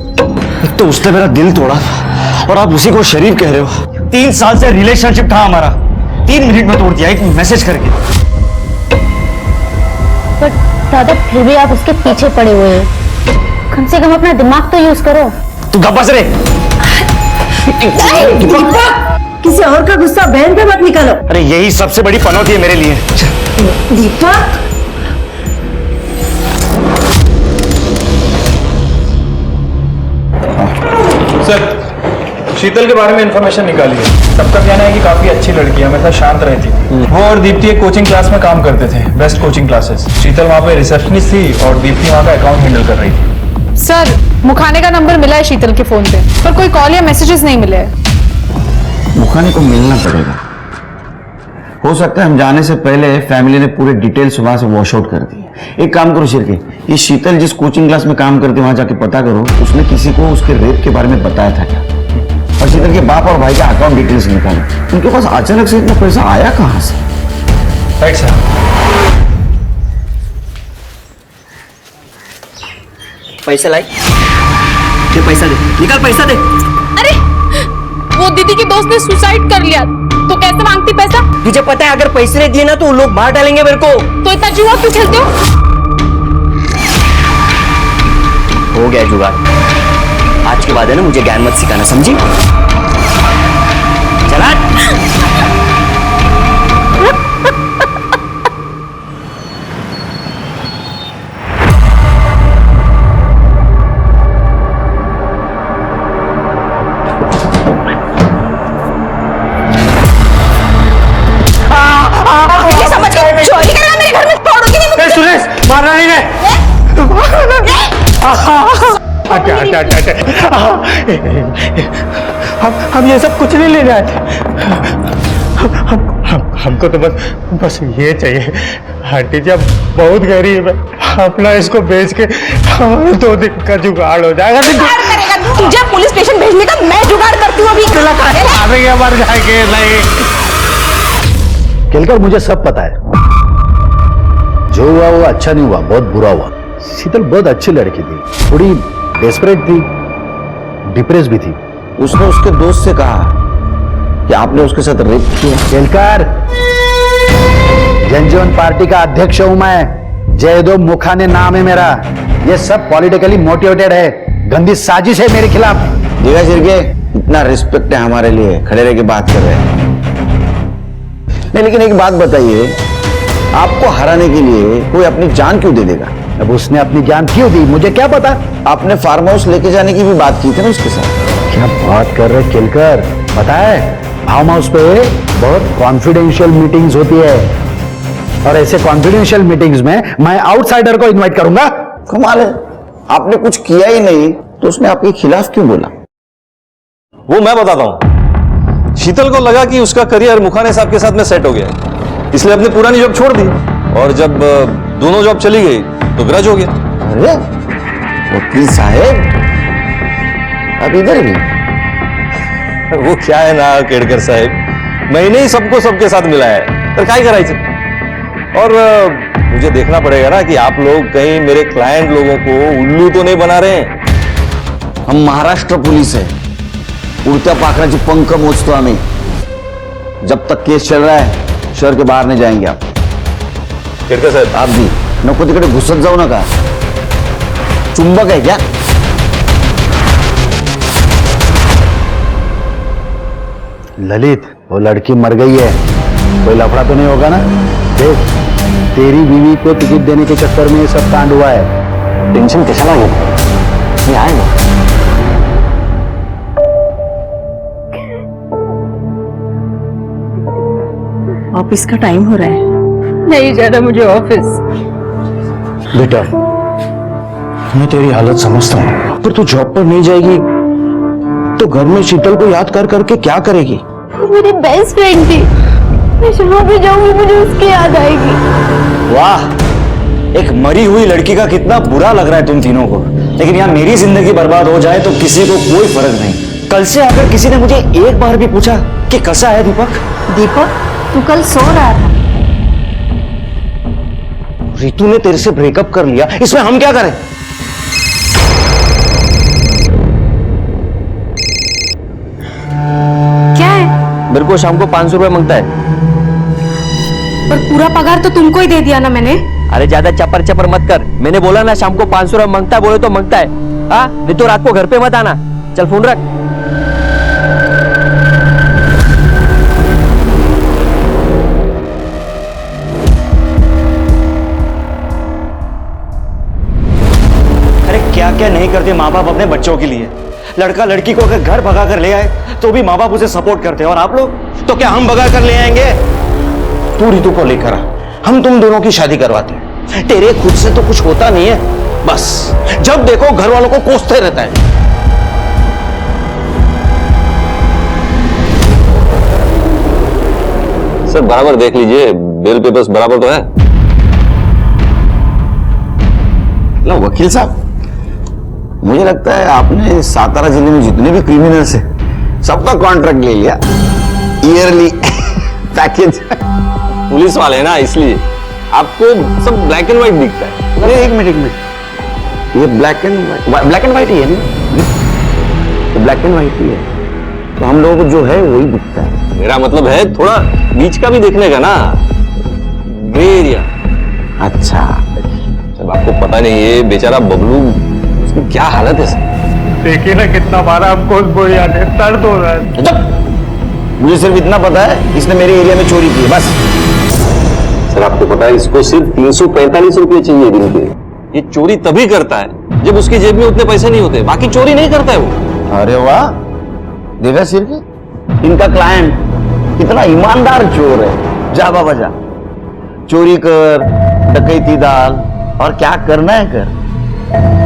Speaker 9: एक तो उसने मेरा दिल तोड़ा और आप उसी को शरीफ कह रहे हो। 3 साल से रिलेशनशिप था हमारा, 3 मिनट में तोड़ दिया एक मैसेज करके।
Speaker 15: पर दादा फिर भी आप उसके पीछे पड़े हुए हैं, कम से कम अपना दिमाग तो यूज करो।
Speaker 9: तू गप्पस रे।
Speaker 18: किसी और का गुस्सा बहन पे मत निकालो।
Speaker 9: अरे यही सबसे बड़ी पनौती है मेरे लिए।
Speaker 18: दीपक,
Speaker 19: सर, शीतल के बारे में इंफॉर्मेशन निकाली है। सबका कहना है कि काफी अच्छी लड़की है, हमेशा शांत रहती थी। वो और दीप्ति एक कोचिंग क्लास में काम करते थे, बेस्ट कोचिंग क्लासेस। शीतल वहाँ पे रिसेप्शनिस्ट थी और दीप्ति वहाँ का अकाउंट हैंडल कर रही थी।
Speaker 5: सर, मुखाने का नंबर मिला है शीतल के फोन पे, पर कोई कॉल या मैसेजेस नहीं मिले हैं।
Speaker 2: मुखाने को मिलना पड़ेगा। हो सकता है हम जाने से पहले फैमिली ने पूरे डिटेल्स वहां से वॉश आउट कर दिए। एक काम करो शिरके, ये शीतल जिस कोचिंग क्लास में काम करती है वहां जाके पता करो उसने किसी को उसके रेप के बारे में बताया था क्या, और शीतल के बाप और भाई का अकाउंट डिटेल्स निकालो। उनके पास अचानक से इतना पैसा आया कहां से?
Speaker 19: Right sir.
Speaker 13: पैसा लाई, ये पैसा दे, निकाल पैसा दे।
Speaker 5: अरे वो दीदी के दोस्त ने सुसाइड कर लिया, तो कैसे मांगती पैसा?
Speaker 13: तुझे पता है अगर पैसे नहीं दिए ना तो लोग बाहर डालेंगे मेरे को।
Speaker 5: तो इतना जुआ क्यों खेलते हो?
Speaker 13: हो गया जुगाड़, आज के बाद है ना मुझे ज्ञान मत सिखाना, समझी? चला।
Speaker 17: चोरी कर रहा मेरे घर में, तोड़ोगे नहीं?
Speaker 9: सुरेश, मारना नहीं है। हम ये सब कुछ नहीं लेने आए थे। हमको तो बस ये चाहिए। आंटी जी, अब बहुत गरीब है, अपना इसको बेच के 2 दिन का जुगाड़ हो जाएगा।
Speaker 17: तुझे पुलिस स्टेशन भेजने का मैं जुगाड़ करती हूँ अभी।
Speaker 9: मर जाएंगे नहीं।
Speaker 6: केलकर, मुझे सब पता है, जो हुआ वो अच्छा नहीं हुआ, बहुत बुरा हुआ। शीतल बहुत अच्छी लड़की थी, थोड़ी डेस्परेट थी, डिप्रेस भी थी।
Speaker 2: उसने उसके दोस्त से कहा कि आपने उसके साथ रेप किया।
Speaker 6: केलकर, जनजीवन पार्टी का अध्यक्ष हूं मैं, जयदेव मुखाने नाम है मेरा। ये सब पॉलिटिकली मोटिवेटेड है, गंदी साजिश है मेरे खिलाफ।
Speaker 2: देखा शिरके, इतना रिस्पेक्ट है हमारे लिए, खड़े रह के बात कर रहे हैं। नहीं, लेकिन एक बात बताइए, आपको हराने के लिए कोई अपनी जान क्यों दे देगा?
Speaker 6: अब उसने अपनी जान क्यों दी, मुझे क्या पता।
Speaker 2: आपने फार्म हाउस लेके जाने की भी बात की थी ना उसके साथ।
Speaker 6: क्या बात कर रहे केलकर, पता है फार्म हाउस पे बहुत कॉन्फिडेंशियल मीटिंग्स होती है,
Speaker 9: और ऐसे कॉन्फिडेंशियल मीटिंग्स में मैं आउटसाइडर को इनवाइट करूंगा?
Speaker 11: कमाल है, आपने कुछ किया ही नहीं तो उसने आपके खिलाफ क्यों बोला?
Speaker 16: वो मैं बताता हूं। शीतल को लगा कि उसका करियर मुखाने साहब के साथ में सेट हो गया है, इसलिए अपनी पुरानी जॉब छोड़ दी और जब दोनों जॉब चली गई तो ग्रज हो गया।
Speaker 11: अरे वकील साहब, अब इधर भी?
Speaker 16: वो क्या है ना केड़कर साहब, मैंने ही सबको सबके साथ मिलाया है, तो काय करायचं? और मुझे देखना पड़ेगा ना कि आप लोग कहीं मेरे क्लाइंट लोगों को उल्लू तो नहीं बना रहे हैं।
Speaker 11: हम महाराष्ट्र पुलिस है, उड़त्या पाखराची पंख मोजतो आम्ही। जब तक केस चल रहा है शहर के बाहर नहीं जाएंगे आप।
Speaker 16: केड़कर साहब,
Speaker 11: आप भी नको तिकडे घुसत जाऊ नका। चुंबक है क्या?
Speaker 9: ललित, वो लड़की मर गई है, कोई लफड़ा तो नहीं होगा ना? देख, तेरी बीवी को टिकट देने के चक्कर में ये सब कांड हुआ है।
Speaker 13: टेंशन कशाला घेत? मी आहे ना।
Speaker 14: ऑफिस का टाइम हो रहा है, नहीं जाना मुझे ऑफिस।
Speaker 9: बेटा, मैं तेरी हालत समझता हूँ, पर तू जॉब पर नहीं जाएगी तो घर में शीतल को याद कर करके क्या करेगी?
Speaker 15: वो मेरी बेस्ट फ्रेंड थी, मैं जहाँ भी जाऊंगी मुझे उसकी याद आएगी।
Speaker 13: वाह, एक मरी हुई लड़की का कितना बुरा लग रहा है तुम तीनों को, लेकिन यहाँ मेरी जिंदगी बर्बाद हो जाए तो किसी को कोई फर्क नहीं। कल से अगर किसी ने मुझे एक बार भी पूछा कि कैसा है दीपक?
Speaker 15: दीपक, तू कल सो रहा था।
Speaker 13: रितु ने तेरे से ब्रेकअप कर लिया, इसमें हम क्या करें?
Speaker 15: क्या है?
Speaker 13: मेरे को शाम को 500 रुपए मांगता है।
Speaker 15: पर पूरा पगार तो तुमको ही दे दिया ना मैंने।
Speaker 13: अरे ज्यादा चपर चपर मत कर, मैंने बोला ना शाम को 500 रुपए मांगता है, बोले तो मांगता है। हाँ, नहीं तो रात को घर पे मत आना। चल फोन रख। अरे क्या क्या नहीं करते माँ बाप अपने बच्चों के लिए। लड़का लड़की को अगर घर भगा कर ले आए तो भी माँ बाप उसे सपोर्ट करते हैं, और आप लोग तो क्या हम भगा कर ले आएंगे?
Speaker 11: तू रितु को लेकर आ, हम तुम दोनों की शादी करवाते हैं। तेरे खुद से तो कुछ होता नहीं है, बस जब देखो घर वालों को कोसते रहता है।
Speaker 16: सर बराबर देख लीजिए, बेल पेपर्स बराबर तो है
Speaker 11: ना वकील साहब? मुझे लगता है आपने सातारा जिले में जितने भी क्रिमिनल्स हैं सबका कॉन्ट्रैक्ट ले लिया, ईयरली पैकेज।
Speaker 16: पुलिस वाले हैं ना, इसलिए आपको सब ब्लैक एंड व्हाइट दिखता है।
Speaker 11: अरे एक मिनट, ये ब्लैक एंड व्हाइट ही है ना? तो ब्लैक एंड व्हाइट ही है, तो हम लोगों को जो है वही दिखता है।
Speaker 16: मेरा मतलब है थोड़ा बीच का भी देखने का ना, ग्रे एरिया।
Speaker 11: अच्छा,
Speaker 16: जब आपको पता नहीं है बेचारा बबलू, उसकी क्या हालत है सर?
Speaker 19: देखिए ना कितना मारा हमको उस बुढ़िया ने, दर्द हो रहा है।
Speaker 11: मुझे सिर्फ इतना पता है इसने मेरे एरिया में चोरी की है, बस।
Speaker 16: सर आपको पता है इसको सिर्फ 345 रुपये चाहिए दिन के। ये चोरी तभी करता है जब उसकी जेब में उतने पैसे नहीं होते, बाकी चोरी नहीं करता है वो।
Speaker 11: अरे वाह, देखा सिर की, इनका क्लाइंट कितना ईमानदार चोर है। जा बाबा जा, चोरी कर, डकैती डाल, और क्या करना है कर।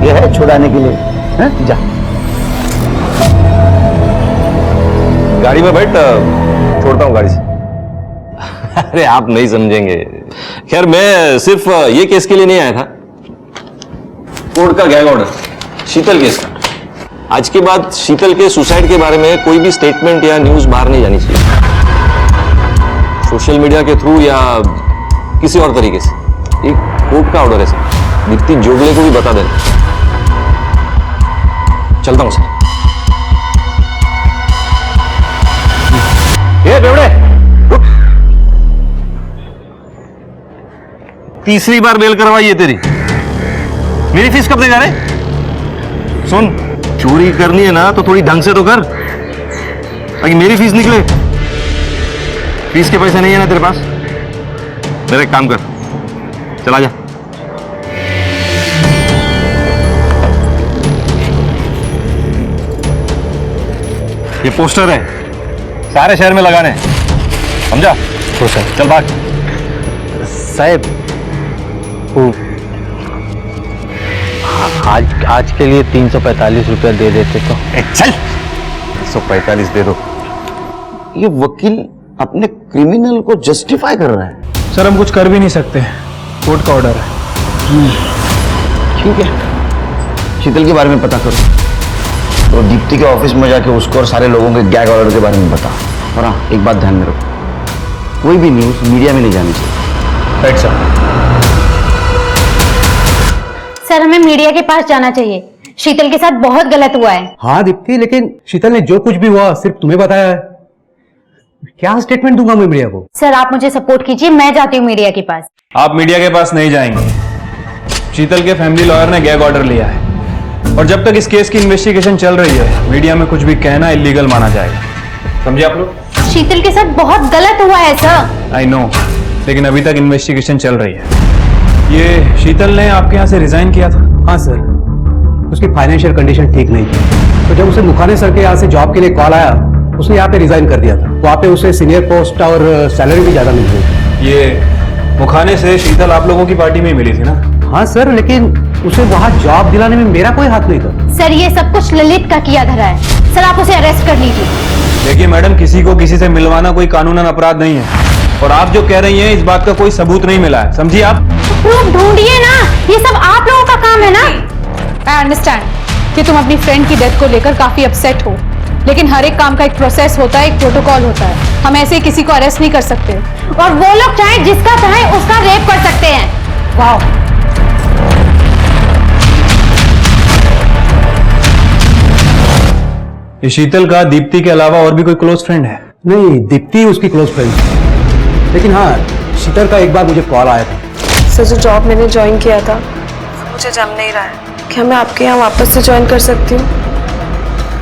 Speaker 11: ये है छुड़ाने के लिए, है? जा
Speaker 16: गाड़ी में बैठ, छोड़ता हूँ गाड़ी से। अरे आप नहीं समझेंगे। खैर मैं सिर्फ ये केस के लिए नहीं आया था, कोर्ट का गैग ऑर्डर शीतल केस का। आज के बाद शीतल के सुसाइड के बारे में कोई भी स्टेटमेंट या न्यूज बाहर नहीं जानी चाहिए, सोशल मीडिया के थ्रू या किसी और तरीके से। एक कोर्ट का ऑर्डर है सर, दीप्ति जोगले को भी बता देना। चलता हूं सर।
Speaker 11: ये बेवड़े,
Speaker 16: तीसरी बार बेल करवाई है तेरी। मेरी फीस कब देगा रे? सुन, चोरी करनी है ना तो थोड़ी ढंग से तो कर, ताकि मेरी फीस निकले। फीस के पैसे नहीं है ना तेरे पास? मेरा एक काम कर, चला जा। ये पोस्टर है, सारे शहर में लगाने, समझा?
Speaker 9: तो सर
Speaker 16: चल भाग।
Speaker 1: साहब वो आज के लिए 345 रुपया दे देते तो।
Speaker 11: चल 145 दे दो। ये वकील अपने क्रिमिनल को जस्टिफाई कर रहा है।
Speaker 19: सर हम कुछ कर भी नहीं सकते, कोर्ट का ऑर्डर है।
Speaker 11: ठीक है, शीतल के बारे में पता करो और दीप्ति के ऑफिस में जाके उसको और सारे लोगों के गैग ऑर्डर के बारे में बता। और हाँ, एक बात ध्यान में रखो, कोई भी न्यूज मीडिया में नहीं जानी चाहिए।
Speaker 19: Right sir.
Speaker 15: सर हमें मीडिया के पास जाना चाहिए, शीतल के साथ बहुत गलत हुआ है।
Speaker 9: हाँ दीप्ति, लेकिन शीतल ने जो कुछ भी हुआ सिर्फ तुम्हें बताया है। क्या स्टेटमेंट दूंगा मैं मीडिया को?
Speaker 15: सर आप मुझे सपोर्ट कीजिए, मैं जाती हूँ मीडिया के पास।
Speaker 19: आप मीडिया के पास नहीं जाएंगे, शीतल के फैमिली लॉयर ने गैग ऑर्डर लिया है और जब तक इस केस की इन्वेस्टिगेशन चल रही है मीडिया में कुछ भी कहना इलीगल माना जाएगा। समझे आप लोग?
Speaker 15: शीतल के साथ बहुत गलत हुआ है सर।
Speaker 19: आई नो, लेकिन अभी तक इन्वेस्टिगेशन चल रही है। ये शीतल ने आपके यहाँ से रिजाइन किया था?
Speaker 9: हाँ सर, उसकी फाइनेंशियल कंडीशन ठीक नहीं थी, तो जब उसे मुखाने सर के यहाँ से जॉब के लिए कॉल आया उसने यहाँ पे रिजाइन कर दिया था। वहाँ पे उसे सीनियर पोस्ट और सैलरी भी ज्यादा मिल रही।
Speaker 19: ये मुखाने से शीतल आप लोगों की पार्टी में ही मिली थी ना?
Speaker 9: हाँ सर, लेकिन उसे वहाँ जॉब दिलाने में मेरा कोई हाथ नहीं था।
Speaker 15: सर ये सब कुछ ललित का किया धरा है, सर आप उसे अरेस्ट कर लीजिए।
Speaker 19: देखिए मैडम, किसी को किसी से मिलवाना कोई कानूनन अपराध नहीं है और आप जो कह रही हैं इस बात का कोई सबूत नहीं मिला है, समझिए आप?
Speaker 15: प्रूफ ढूंढिए ना, ये सब आप लोगों का काम है ना।
Speaker 17: आई अंडरस्टैंड कि तुम अपनी फ्रेंड की डेथ को लेकर काफी अपसेट हो, लेकिन हर एक काम का एक प्रोसेस होता है, एक प्रोटोकॉल होता है। हम ऐसे ही किसी को अरेस्ट नहीं कर सकते।
Speaker 15: और वो लोग चाहे जिसका चाहे उसका रेप कर सकते हैं। वाह,
Speaker 19: ये शीतल का दीप्ति के अलावा और भी कोई क्लोज फ्रेंड है?
Speaker 9: नहीं, दीप्ति उसकी क्लोज फ्रेंड है, लेकिन हाँ शीतल का एक बार मुझे कॉल आया था।
Speaker 20: सर जो जॉब मैंने ज्वाइन किया था मुझे जम नहीं रहा है, क्या मैं आपके यहाँ वापस से ज्वाइन कर सकती हूँ?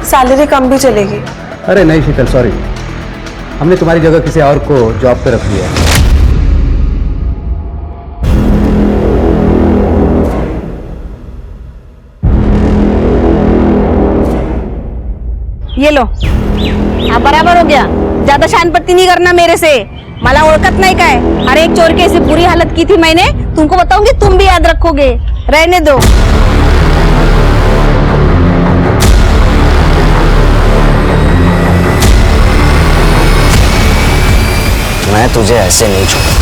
Speaker 20: सैलरी कम भी चलेगी।
Speaker 9: अरे नहीं शीतल, सॉरी, हमने तुम्हारी जगह किसी और को जॉब पे रख लिया है।
Speaker 18: ये लो, हाँ बराबर हो गया। ज्यादा शानपत्ती नहीं करना मेरे से, मला ओळखत नहीं का है। हर एक चोर की ऐसी बुरी हालत की थी मैंने, तुमको बताऊंगी, तुम भी याद रखोगे। रहने दो।
Speaker 11: मैं तुझे ऐसे नहीं छोड़ूंगा।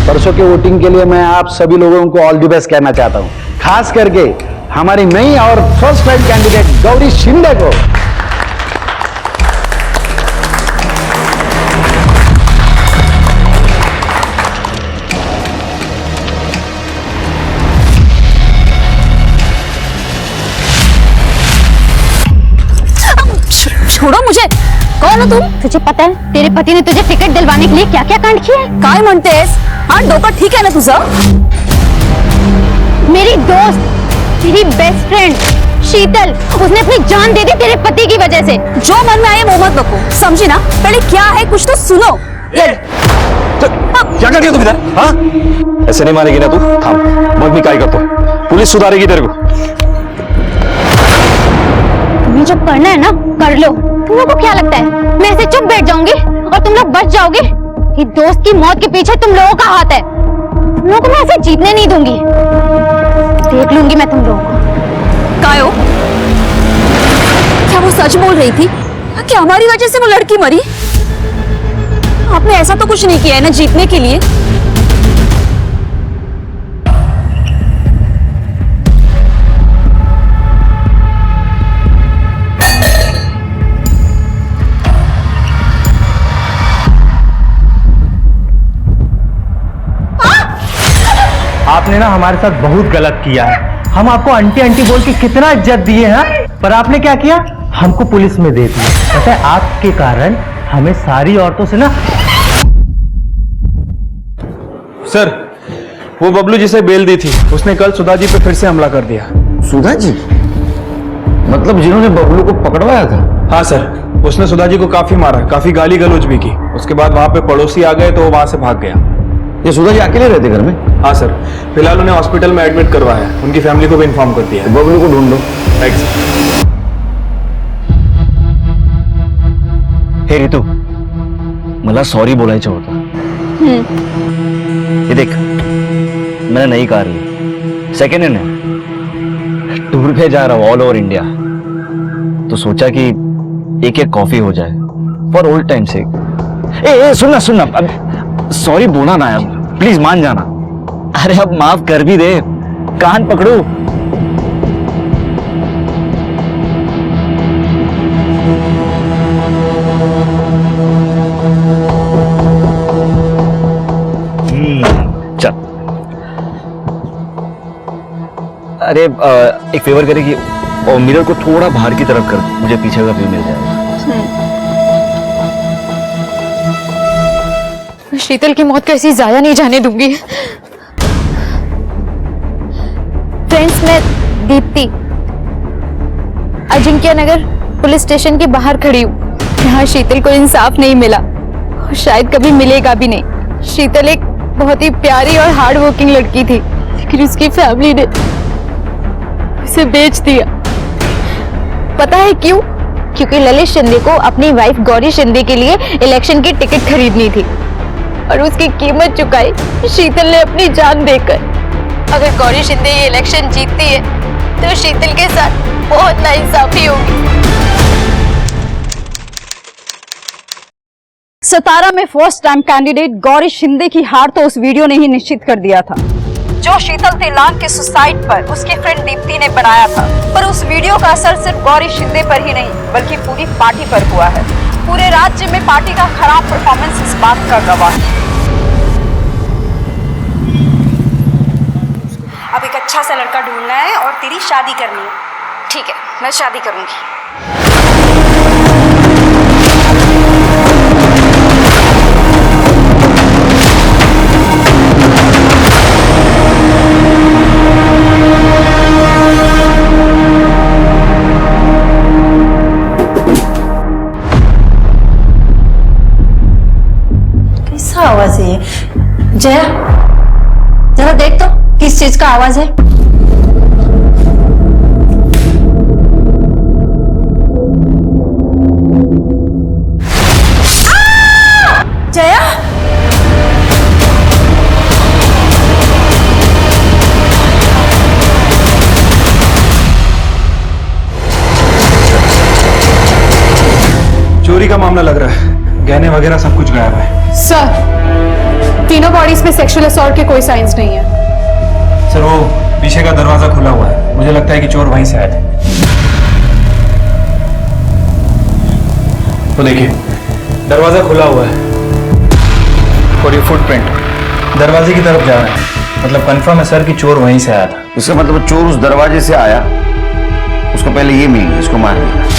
Speaker 9: परसों के वोटिंग के लिए मैं आप सभी लोगों को ऑल द बेस्ट कहना चाहता हूँ, खास करके हमारी नई और first time candidate Gauri Shinde को।
Speaker 18: छोड़ो मुझे। कौन हो तुम?
Speaker 15: तुझे पता है तेरे पति ने तुझे टिकट दिलवाने के लिए क्या क्या कांड किया है?
Speaker 18: काय म्हणतेस? हाँ डोका ठीक है ना तुझा?
Speaker 15: मेरी दोस्त, तेरी बेस्ट फ्रेंड शीतल, उसने अपनी जान दे दी तेरे पति की वजह से।
Speaker 18: जो मन में आए वो मत बको, समझी ना? पहले क्या है कुछ तो सुनो।
Speaker 16: क्या कर रही हो तुम इधर? हाँ, ऐसे नहीं मारेगी ना तू। थाम, मत भी काय करतो, पुलिस सुधारेगी तेरे को।
Speaker 15: तुम्हें जब करना है ना कर लो। तुम लोगों को क्या लगता है मैं ऐसे चुप बैठ जाऊंगी और तुम लोग बच जाओगे? ये दोस्त की मौत के पीछे तुम लोगों का हाथ है। तुम लोगों को मैं ऐसे जीतने नहीं दूंगी, देख लूंगी मैं तुम लोगों को।
Speaker 18: कायो, क्या वो सच बोल रही थी? क्या हमारी वजह से वो लड़की मरी? आपने ऐसा तो कुछ नहीं किया है ना जीतने के लिए?
Speaker 1: आपने ना हमारे साथ बहुत गलत किया है। हम आपको आंटी आंटी बोल के कितना इज्जत दिए हैं, पर आपने क्या किया? हमको पुलिस में दे दिया। पता है आपके कारण हमें सारी औरतों से ना।
Speaker 19: सर वो बबलू जिसे बेल दी थी उसने कल सुधा जी पे फिर से हमला कर दिया।
Speaker 11: सुधा जी? मतलब जिन्होंने बबलू को पकड़वाया था?
Speaker 19: हाँ सर, उसने सुधा जी को काफी मारा, काफी गाली गलौज भी की। उसके बाद वहां पे पड़ोसी आ गए तो वो वहां से भाग गया।
Speaker 11: ये सुधा जी अकेले रहते घर में?
Speaker 19: हाँ सर, फिलहाल उन्हें हॉस्पिटल में एडमिट करवाया है, उनकी फैमिली को भी इन्फॉर्म कर दिया है।
Speaker 11: बबलू को ढूंढ लो।
Speaker 19: थैंक्स।
Speaker 13: हे रितू, मला सॉरी बोलायचं होतं। ये देख, मैंने नई कार ली, सेकेंड हैंड है, टूर पे जा रहा हूँ ऑल ओवर इंडिया, तो सोचा कि एक एक कॉफी हो जाए फॉर ओल्ड टाइम से। ए सुनना, अब सॉरी बोला ना यार, प्लीज मान जाना। अरे अब माफ कर भी दे, कान पकड़ू। चल, अरे एक फेवर करेगी, और मिरर को थोड़ा बाहर की तरफ कर, मुझे पीछे का व्यू मिल जाएगा।
Speaker 15: शीतल की मौत कैसी जाया नहीं जाने दूंगी। फ्रेंड्स, मैं दीप्ति अजिंक्य नगर पुलिस स्टेशन के बाहर खड़ी हूँ। यहाँ शीतल को इंसाफ नहीं मिला और शायद कभी मिलेगा भी नहीं। शीतल एक बहुत ही प्यारी और हार्ड वर्किंग लड़की थी, लेकिन उसकी फैमिली ने उसे बेच दिया। पता है क्यों? क्योंकि ललित शिंदे को अपनी वाइफ गौरी शिंदे के लिए इलेक्शन की टिकट खरीदनी थी और उसकी कीमत चुकाई शीतल ने अपनी जान देकर। अगर गौरी शिंदे ये इलेक्शन जीतती है तो शीतल के साथ बहुत नाइंसाफी होगी।
Speaker 18: सतारा में first time candidate Gauri Shinde की हार तो उस वीडियो ने ही निश्चित कर दिया था, जो शीतल तेलान के सुसाइड पर उसकी फ्रेंड दीप्ति ने बनाया था। पर उस वीडियो का असर सिर्फ गौरी शिंदे पर ही नहीं बल्कि पूरी पार्टी पर हुआ है। पूरे राज्य में पार्टी का खराब परफॉर्मेंस इस बात का गवाह है।
Speaker 21: अब एक अच्छा सा लड़का ढूंढना है और तेरी शादी करनी है। ठीक है, मैं शादी करूंगी।
Speaker 18: कैसा आवाज है ये? जया, जरा देख तो किस चीज का आवाज है। जया,
Speaker 19: चोरी का मामला लग रहा है, गहने वगैरह सब कुछ गायब है।
Speaker 17: सर, तीनों बॉडीज में सेक्सुअल असॉल्ट के कोई साइंस नहीं है।
Speaker 19: सर, वो पीछे का दरवाजा खुला हुआ है, मुझे लगता है कि चोर वहीं से आए थे। तो देखिए, दरवाजा खुला हुआ है और ये फुटप्रिंट दरवाजे की तरफ जा रहा है, मतलब कंफर्म है सर कि चोर वहीं से आया था।
Speaker 11: इसका मतलब चोर उस दरवाजे से आया, उसको पहले ये मिली, इसको मार दिया।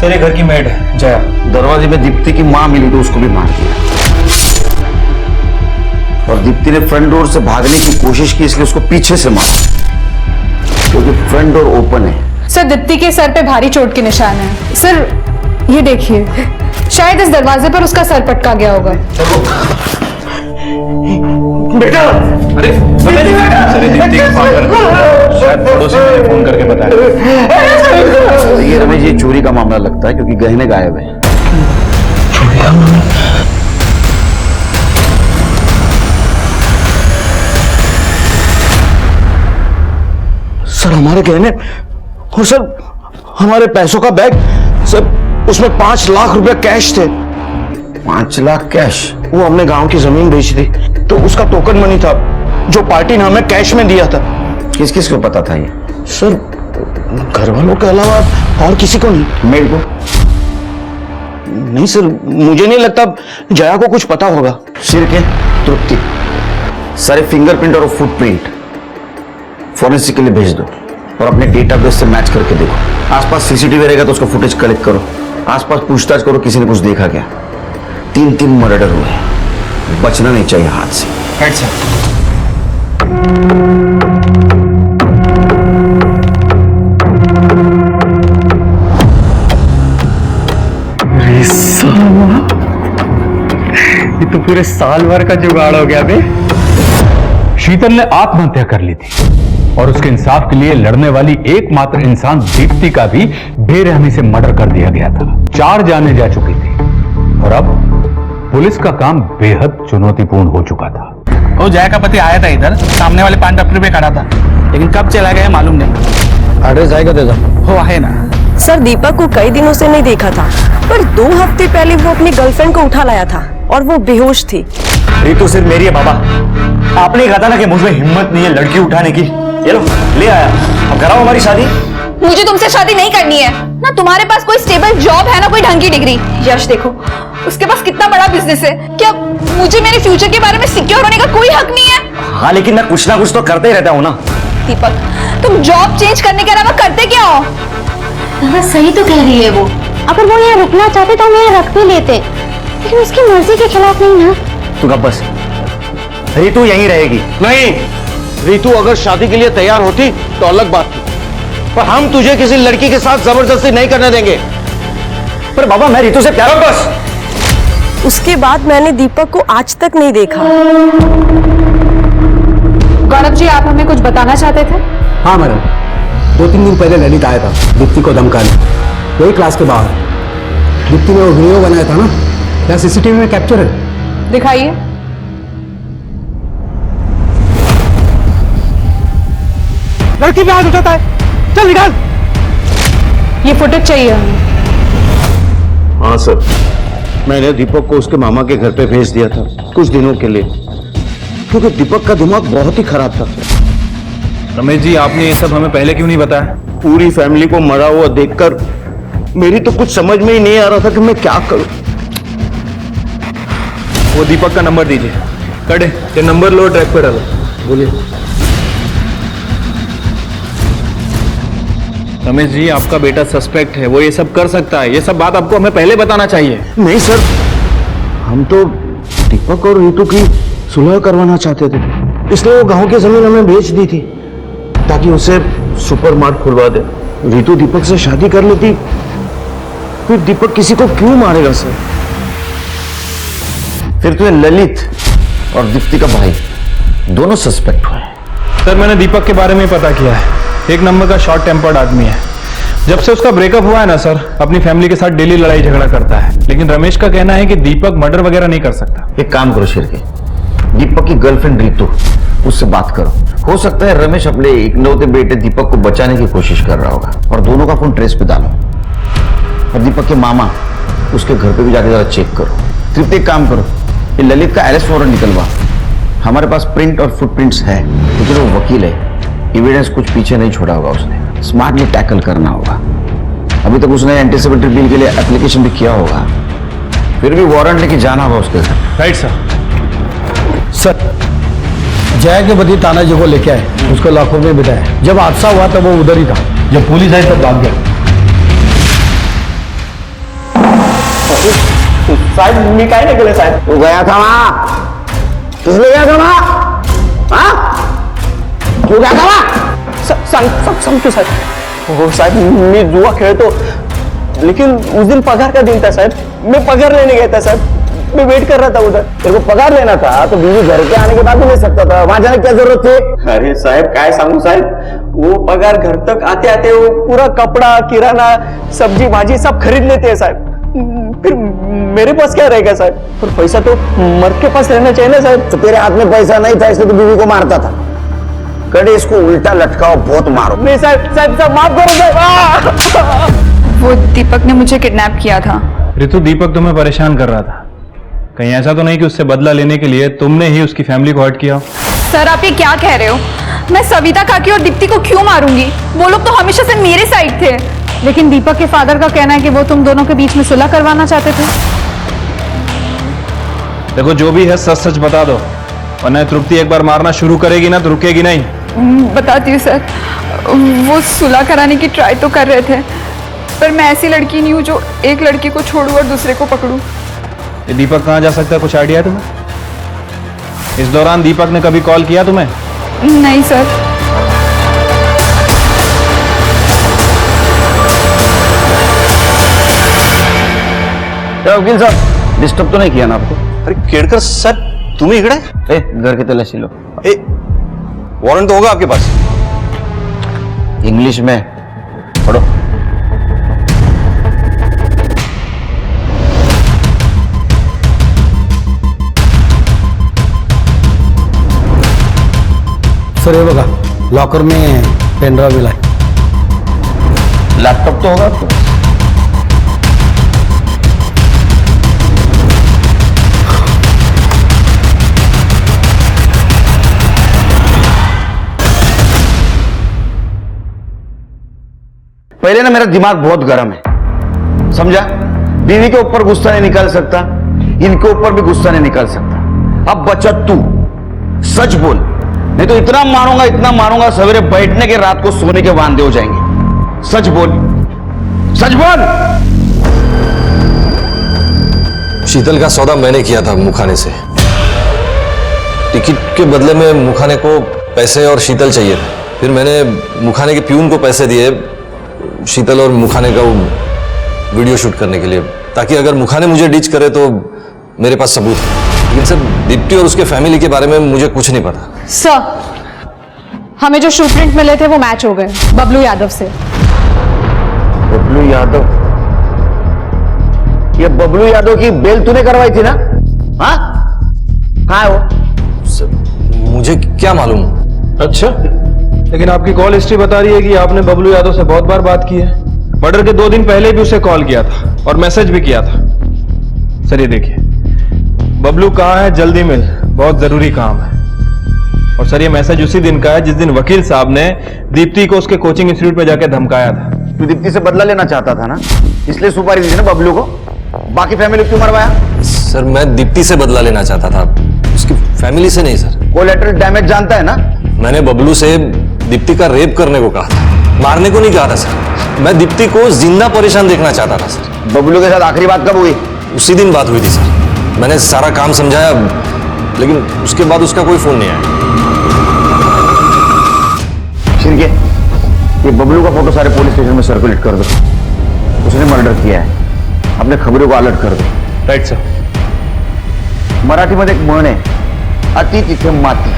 Speaker 19: सर, ये घर की मेड है जया,
Speaker 11: दरवाजे में दीप्ति की मां मिली तो उसको भी मार दिया, और दीप्ति ने फ्रंट डोर से भागने की कोशिश की इसलिए उसको पीछे से मारा, क्योंकि फ्रंट डोर ओपन है।
Speaker 17: सर, दीप्ति के सर पे भारी चोट के निशान है। सर, ये देखिए, शायद इस दरवाजे पर उसका सर पटका गया होगा।
Speaker 19: बेटा, अरे दीप्ति को फोन कर, शायद पड़ोसी ने फोन करके बताया।
Speaker 11: ये रमेश, ये चोरी का मामला लगता है क्योंकि गहने गायब है। चोरी का मामला? सर, हमारे गहने और सर हमारे पैसों का बैग, सर उसमें 5 लाख रुपए कैश थे। 5 लाख कैश? वो हमने गांव की जमीन बेची थी तो उसका टोकन मनी था जो पार्टी ने हमें कैश में दिया था। किस किस को पता था ये? सर, घर वालों के अलावा और किसी को नहीं। मेरे को नहीं सर, मुझे नहीं लगता जया को कुछ पता होगा। सिर के तृप्ति, सारे फिंगरप्रिंट और फुटप्रिंट फॉरेंसिक के लिए भेज दो और अपने डेटाबेस से मैच करके देखो। आसपास सीसीटीवी रहेगा तो उसका फुटेज कलेक्ट करो, आसपास पूछताछ करो किसी ने कुछ देखा क्या। 3 मर्डर हुए, बचना नहीं चाहिए हाथ से।
Speaker 19: Right sir.
Speaker 6: ये तो पूरे साल भर का जुगाड़ हो गया बे। शीतल ने आत्महत्या कर ली थी और उसके इंसाफ के लिए लड़ने वाली एकमात्र इंसान दीप्ति का भी बेरहमी से मर्डर कर दिया गया था। 4 जाने जा चुकी थी और अब पुलिस का काम बेहद चुनौतीपूर्ण हो चुका था।
Speaker 1: वो जया का पति आया था इधर, सामने वाले पान टपरी पे खड़ा था, लेकिन कब चला गया मालूम नहीं।
Speaker 9: एड्रेस आएगा दे दो।
Speaker 1: वो है ना
Speaker 20: सर, दीपक को कई दिनों से नहीं देखा था, पर 2 हफ्ते पहले वो अपनी गर्लफ्रेंड को उठा लाया था और वो बेहोश थी।
Speaker 7: रितु सिर्फ मेरी है बाबा। आपने ही कहा था ना कि मुझमें हिम्मत नहीं है लड़की उठाने की। ये लो ले आया, अब कराओ हमारी शादी।
Speaker 5: मुझे तुमसे शादी नहीं करनी है। ना तुम्हारे पास कोई स्टेबल जॉब है, ना कोई ढंग की डिग्री। यश देखो, उसके पास कितना बड़ा बिजनेस है। क्या मुझे मेरे फ्यूचर के बारे में सिक्योर होने का कोई हक नहीं है?
Speaker 7: हाँ, लेकिन मैं कुछ ना कुछ तो करते ही रहता हूँ ना।
Speaker 5: दीपक, तुम जॉब चेंज करने के अलावा करते क्या हो?
Speaker 15: दादा सही तो कह रही है वो। अगर वो यहाँ रुकना चाहते तो हम यहाँ रख भी लेते, लेकिन उसकी मर्जी के खिलाफ नहीं ना।
Speaker 7: तू कब बस, रितु यहीं रहेगी।
Speaker 11: नहीं, रितु अगर शादी के लिए तैयार होती तो अलग बात थी, पर हम तुझे किसी लड़की के साथ जबरदस्ती नहीं करने देंगे।
Speaker 7: पर बाबा, मैं रितु से प्यार हूं बस।
Speaker 20: उसके बाद मैंने दीपक को आज तक नहीं देखा।
Speaker 17: गौरव जी, आप हमें कुछ बताना चाहते थे?
Speaker 9: हाँ मैडम, 2-3 दिन पहले ललित आया था दीप्ति को धमकाने, वही क्लास के बाहर। दीप्ति ने वो वीडियो बनाया था ना, क्या सीसीटीवी में कैप्चर है?
Speaker 17: दिखाइए।
Speaker 9: लड़की पे हाथ उठाता है, चल निकाल।
Speaker 17: ये फुटेज चाहिए हमें।
Speaker 11: हाँ सर, मैंने दीपक को उसके मामा के घर पे भेज दिया था कुछ दिनों के लिए, क्योंकि दीपक का दिमाग बहुत ही खराब था।
Speaker 19: रमेश जी, आपने ये सब हमें पहले क्यों नहीं बताया?
Speaker 11: पूरी फैमिली को मरा हुआ देखकर मेरी तो कुछ समझ में ही नहीं आ रहा था कि मैं क्या करूं।
Speaker 19: वो दीपक का नंबर दीजिए। कड़े, ये नंबर लो, ट्रैक पे डालो।
Speaker 9: बोलिए।
Speaker 19: रमेश जी, आपका बेटा सस्पेक्ट है, वो ये सब कर सकता है। ये सब बात आपको हमें पहले बताना चाहिए।
Speaker 11: नहीं सर, हम तो दीपक और रितु की सुलह करवाना चाहते थे, इसलिए वो गांव की जमीन हमें बेच दी थी ताकि उसे सुपर मार्ट खुलवा दे। रितु दीपक से शादी कर लेती, फिर दीपक किसी को क्यों मारेगा सर?
Speaker 2: फिर तो ललित और दीप्ति का भाई दोनों सस्पेक्ट हुए।
Speaker 19: सर, मैंने दीपक के बारे में पता किया है। एक नंबर का शॉर्ट टेम्पर्ड आदमी है। जब से उसका ब्रेकअप हुआ है ना सर, अपनी फैमिली के साथ डेली लड़ाई झगड़ा करता है। लेकिन रमेश का कहना है कि दीपक मर्डर वगैरह नहीं कर सकता।
Speaker 2: एक काम करो शिरके, दीपक की गर्लफ्रेंड रितु, उससे बात करो। हो सकता है रमेश अपने इकलौते बेटे दीपक को बचाने की कोशिश कर रहा होगा, और दोनों का फोन ट्रेस पे डालो। और दीपक के मामा, उसके घर पे भी जाके जरा चेक करो। तृप्ति, एक काम करो, ये ललित का अरेस्ट वारंट निकलवा। हमारे पास प्रिंट और फुटप्रिंट्स है, क्योंकि वो वकील है। एविडेंस कुछ पीछे नहीं छोड़ा होगा उसने। स्मार्टली टैकल करना होगा। अभी तक उसने एंटीसिपेटरी बिल के लिए एप्लीकेशन भी किया होगा, फिर भी वारंट लेके जाना होगा उसके घर।
Speaker 19: Right sir.
Speaker 9: सर, जया के बदी ताना जी को लेके आए, उसको लाखों में बिठाया। जब हादसा हुआ तब वो उधर ही था, जब पुलिस आई तब भाग गया।
Speaker 11: साहब, मैं काहे नहीं गए साहब? वो गया था वहां, किसने गया था वहां? हाँ, क्यों गया था वहां? समझो साहब। वो साहब, मैं जुआ खेले तो, लेकिन उस दिन पगार का दिन था साहब, मैं पगार लेने गया था साहब। मैं वेट कर रहा था उधर। तेरे को पगार लेना था तो बीवी घर के आने के बाद भी ले सकता था, वहां जाने की क्या जरूरत थी? अरे साहब, काय सांगू साहब, वो पगार घर तक आते आते वो पूरा कपड़ा, किराना, सब्जी भाजी सब खरीद लेते हैं साहब। फिर मेरे पास क्या रहेगा साहब? पर पैसा तो मर्द के पास रहना चाहिए ना साहब। तो तेरे हाथ में पैसा नहीं था, इसलिए तो बीवी को मारता था। कड़े, इसको उल्टा लटकाओ, बहुत मारो। नहीं साहब, साहब माफ करो साहब।
Speaker 5: वो दीपक ने मुझे किडनैप किया था।
Speaker 19: रितु, दीपक तुम्हें परेशान कर रहा था। कहीं ऐसा तो नहीं कि उससे बदला लेने के लिए तुमने ही उसकी फैमिली को हर्ट किया?
Speaker 5: सर, आप ये क्या कह रहे हो? मैं सविता काकी और दीप्ति को क्यों मारूंगी? वो लोग तो हमेशा से मेरे साइड थे।
Speaker 17: लेकिन दीपक के फादर का कहना है कि वो तुम दोनों के बीच में सुलह करवाना चाहते थे।
Speaker 19: देखो, जो भी है सच सच बता दो, वरना तृप्ति एक बार मारना शुरू करेगी ना तो रुकेगी नहीं।
Speaker 5: बताती हूँ सर। वो सुलह कराने की ट्राई तो कर रहे थे, पर मैं ऐसी लड़की नहीं हूँ जो एक लड़की को छोड़ू और दूसरे को पकड़ू।
Speaker 19: ये दीपक कहाँ जा सकता है, कुछ आइडिया है तुम्हें? इस दौरान दीपक ने कभी कॉल किया तुम्हें?
Speaker 5: नहीं सर।
Speaker 2: वकील साहब, डिस्टर्ब तो नहीं किया ना आपको?
Speaker 16: अरे केड़कर सर, तुम्हें इकड़े?
Speaker 2: घर की तलाशी लो।
Speaker 16: वारंट तो होगा आपके पास?
Speaker 2: इंग्लिश में पढ़ो।
Speaker 9: सर हे बघा लॉकर में पेन ड्राइव मिला है।
Speaker 11: लैपटॉप तो होगा आपको? पहले ना मेरा दिमाग बहुत गर्म है, समझा? बीवी के ऊपर गुस्सा नहीं निकाल सकता, इनके ऊपर भी गुस्सा नहीं निकाल सकता। अब बचा तू, सच बोल, नहीं तो इतना मारूंगा सवेरे बैठने के रात को सोने के वांदे हो जाएंगे। सच बोल, सच बोल।
Speaker 16: शीतल का सौदा मैंने किया था मुखाने से। टिकट के बदले में मुखाने को पैसे और शीतल चाहिए था। फिर मैंने मुखाने के प्यून को पैसे दिए शीतल और मुखाने का वीडियो शूट करने के लिए, ताकि अगर मुखाने मुझे डिच करे तो मेरे पास सबूत है। लेकिन सर, दीप्ति और उसके फैमिली के बारे में मुझे कुछ नहीं पता।
Speaker 17: सर, हमें जो शू प्रिंट मिले थे वो मैच हो गए बबलू यादव से।
Speaker 11: बबलू यादव? ये बबलू यादव की बेल तूने करवाई थी ना? हाँ, कहाँ है वो?
Speaker 16: सर, मुझे क्या मालूम।
Speaker 19: अच्छा, लेकिन आपकी कॉल हिस्ट्री बता रही है कि आपने बबलू यादव से बहुत बार बात की है। मर्डर के 2 दिन पहले भी उसे कॉल किया था और मैसेज भी किया था। सर ये देखिए, बबलू कहाँ है, जल्दी मिल, बहुत जरूरी काम है। और सर ये मैसेज उसी दिन का है जिस दिन वकील साहब ने दीप्ति को उसके कोचिंग इंस्टीट्यूट में जाकर धमकाया था।
Speaker 11: तू दीप्ति से बदला लेना चाहता था ना, इसलिए सुपारी दी थी ना बबलू को। बाकी फैमिली क्यों मरवाया?
Speaker 16: सर मैं दीप्ति से बदला लेना चाहता था, उसकी फैमिली से नहीं सर।
Speaker 11: कोलैटरल डैमेज जानता है ना?
Speaker 16: मैंने बबलू से दीप्ति का रेप करने को कहा था, मारने को नहीं कहा था सर। मैं दीप्ति को जिंदा परेशान देखना चाहता था सर।
Speaker 11: बबलू के साथ आखिरी बात कब हुई?
Speaker 16: उसी दिन बात हुई थी सर। मैंने सारा काम समझाया, लेकिन उसके बाद उसका कोई फोन नहीं आया।
Speaker 11: शिरके, ये बबलू का फोटो सारे पुलिस स्टेशन में सर्कुलेट कर दो। उसने मर्डर किया है, अपने खबरों को अलर्ट कर दो।
Speaker 19: Right sir.
Speaker 11: मराठीमध्ये एक म्हण आहे, अति तिथे माती।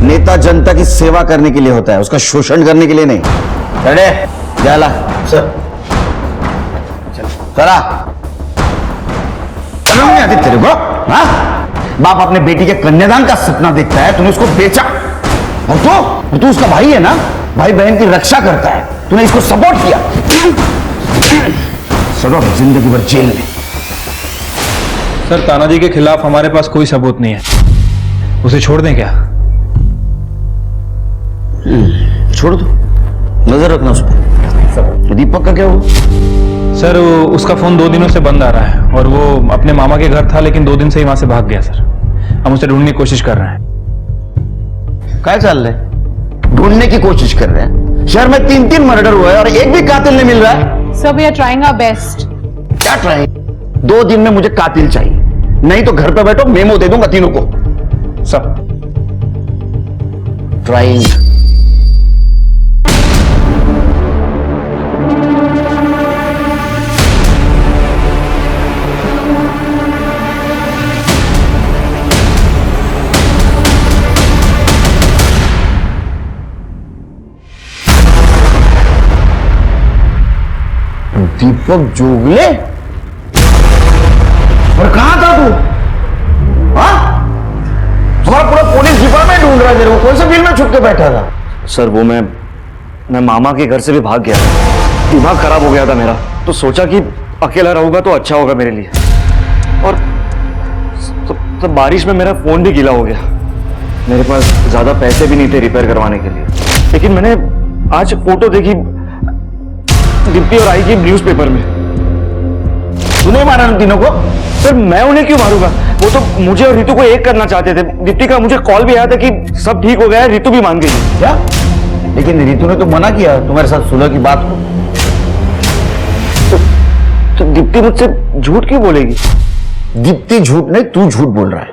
Speaker 11: नेता जनता की सेवा करने के लिए होता है, उसका शोषण करने के लिए नहीं। चले जाला सर, चला। शर्म नहीं आती तेरे को? हाँ? बाप अपने बेटी के कन्यादान का सपना देखता है, तूने उसको बेचा। और तू उसका भाई है ना, भाई बहन की रक्षा करता है, तूने इसको सपोर्ट किया। सदा जिंदगी भर जेल में।
Speaker 19: सर तानाजी के खिलाफ हमारे पास कोई सबूत नहीं है, उसे छोड़ दें क्या?
Speaker 11: छोड़ दो, नजर रखना उस पर। दीपक का क्या हुआ?
Speaker 19: सर उसका फोन 2 दिनों से बंद आ रहा है और वो अपने मामा के घर था, लेकिन 2 दिन से ही वहां से भाग गया सर। हम उसे ढूंढने की कोशिश कर रहे हैं।
Speaker 11: क्या चल रहा है? ढूंढने की कोशिश कर रहे हैं? शहर में 3 मर्डर हुआ है और एक भी कातिल नहीं मिल रहा है।
Speaker 17: Sir we are trying our best.
Speaker 11: क्या ट्राइंग? 2 दिन में मुझे कातिल चाहिए, नहीं तो घर पे बैठो, मेमो दे दूंगा तीनों को। सब ट्राइंग। दीपक जोगले? और कहां था तू? हाँ? हमारा पूरा पुलिस डिपार्टमेंट ढूंढ रहा है तेरे को, कौन से बिल में छुप के बैठा था?
Speaker 7: सर वो मैं मामा के घर से भी भाग गया, दिमाग खराब हो गया था मेरा, तो सोचा कि अकेला रहूंगा तो अच्छा होगा मेरे लिए। और तो बारिश में मेरा फोन भी गीला हो गया। मेरे पास ज्यादा पैसे भी नहीं थे रिपेयर करवाने के लिए, लेकिन मैंने आज फोटो देखी दीप्ति और आई की न्यूज़पेपर में।
Speaker 11: तूने मारा उन तीनों को?
Speaker 7: सर मैं उन्हें क्यों मारूंगा, वो तो मुझे और रितु को एक करना चाहते थे। दीप्ति का मुझे कॉल भी आया था कि सब ठीक हो गया है, रितु भी मान गई।
Speaker 11: क्या? लेकिन रितु ने तो मना किया तुम्हारे साथ सुलह की बात को।
Speaker 7: तो दीप्ति मुझसे झूठ क्यों बोलेगी?
Speaker 11: दीप्ति झूठ नहीं, तू झूठ बोल रहा है,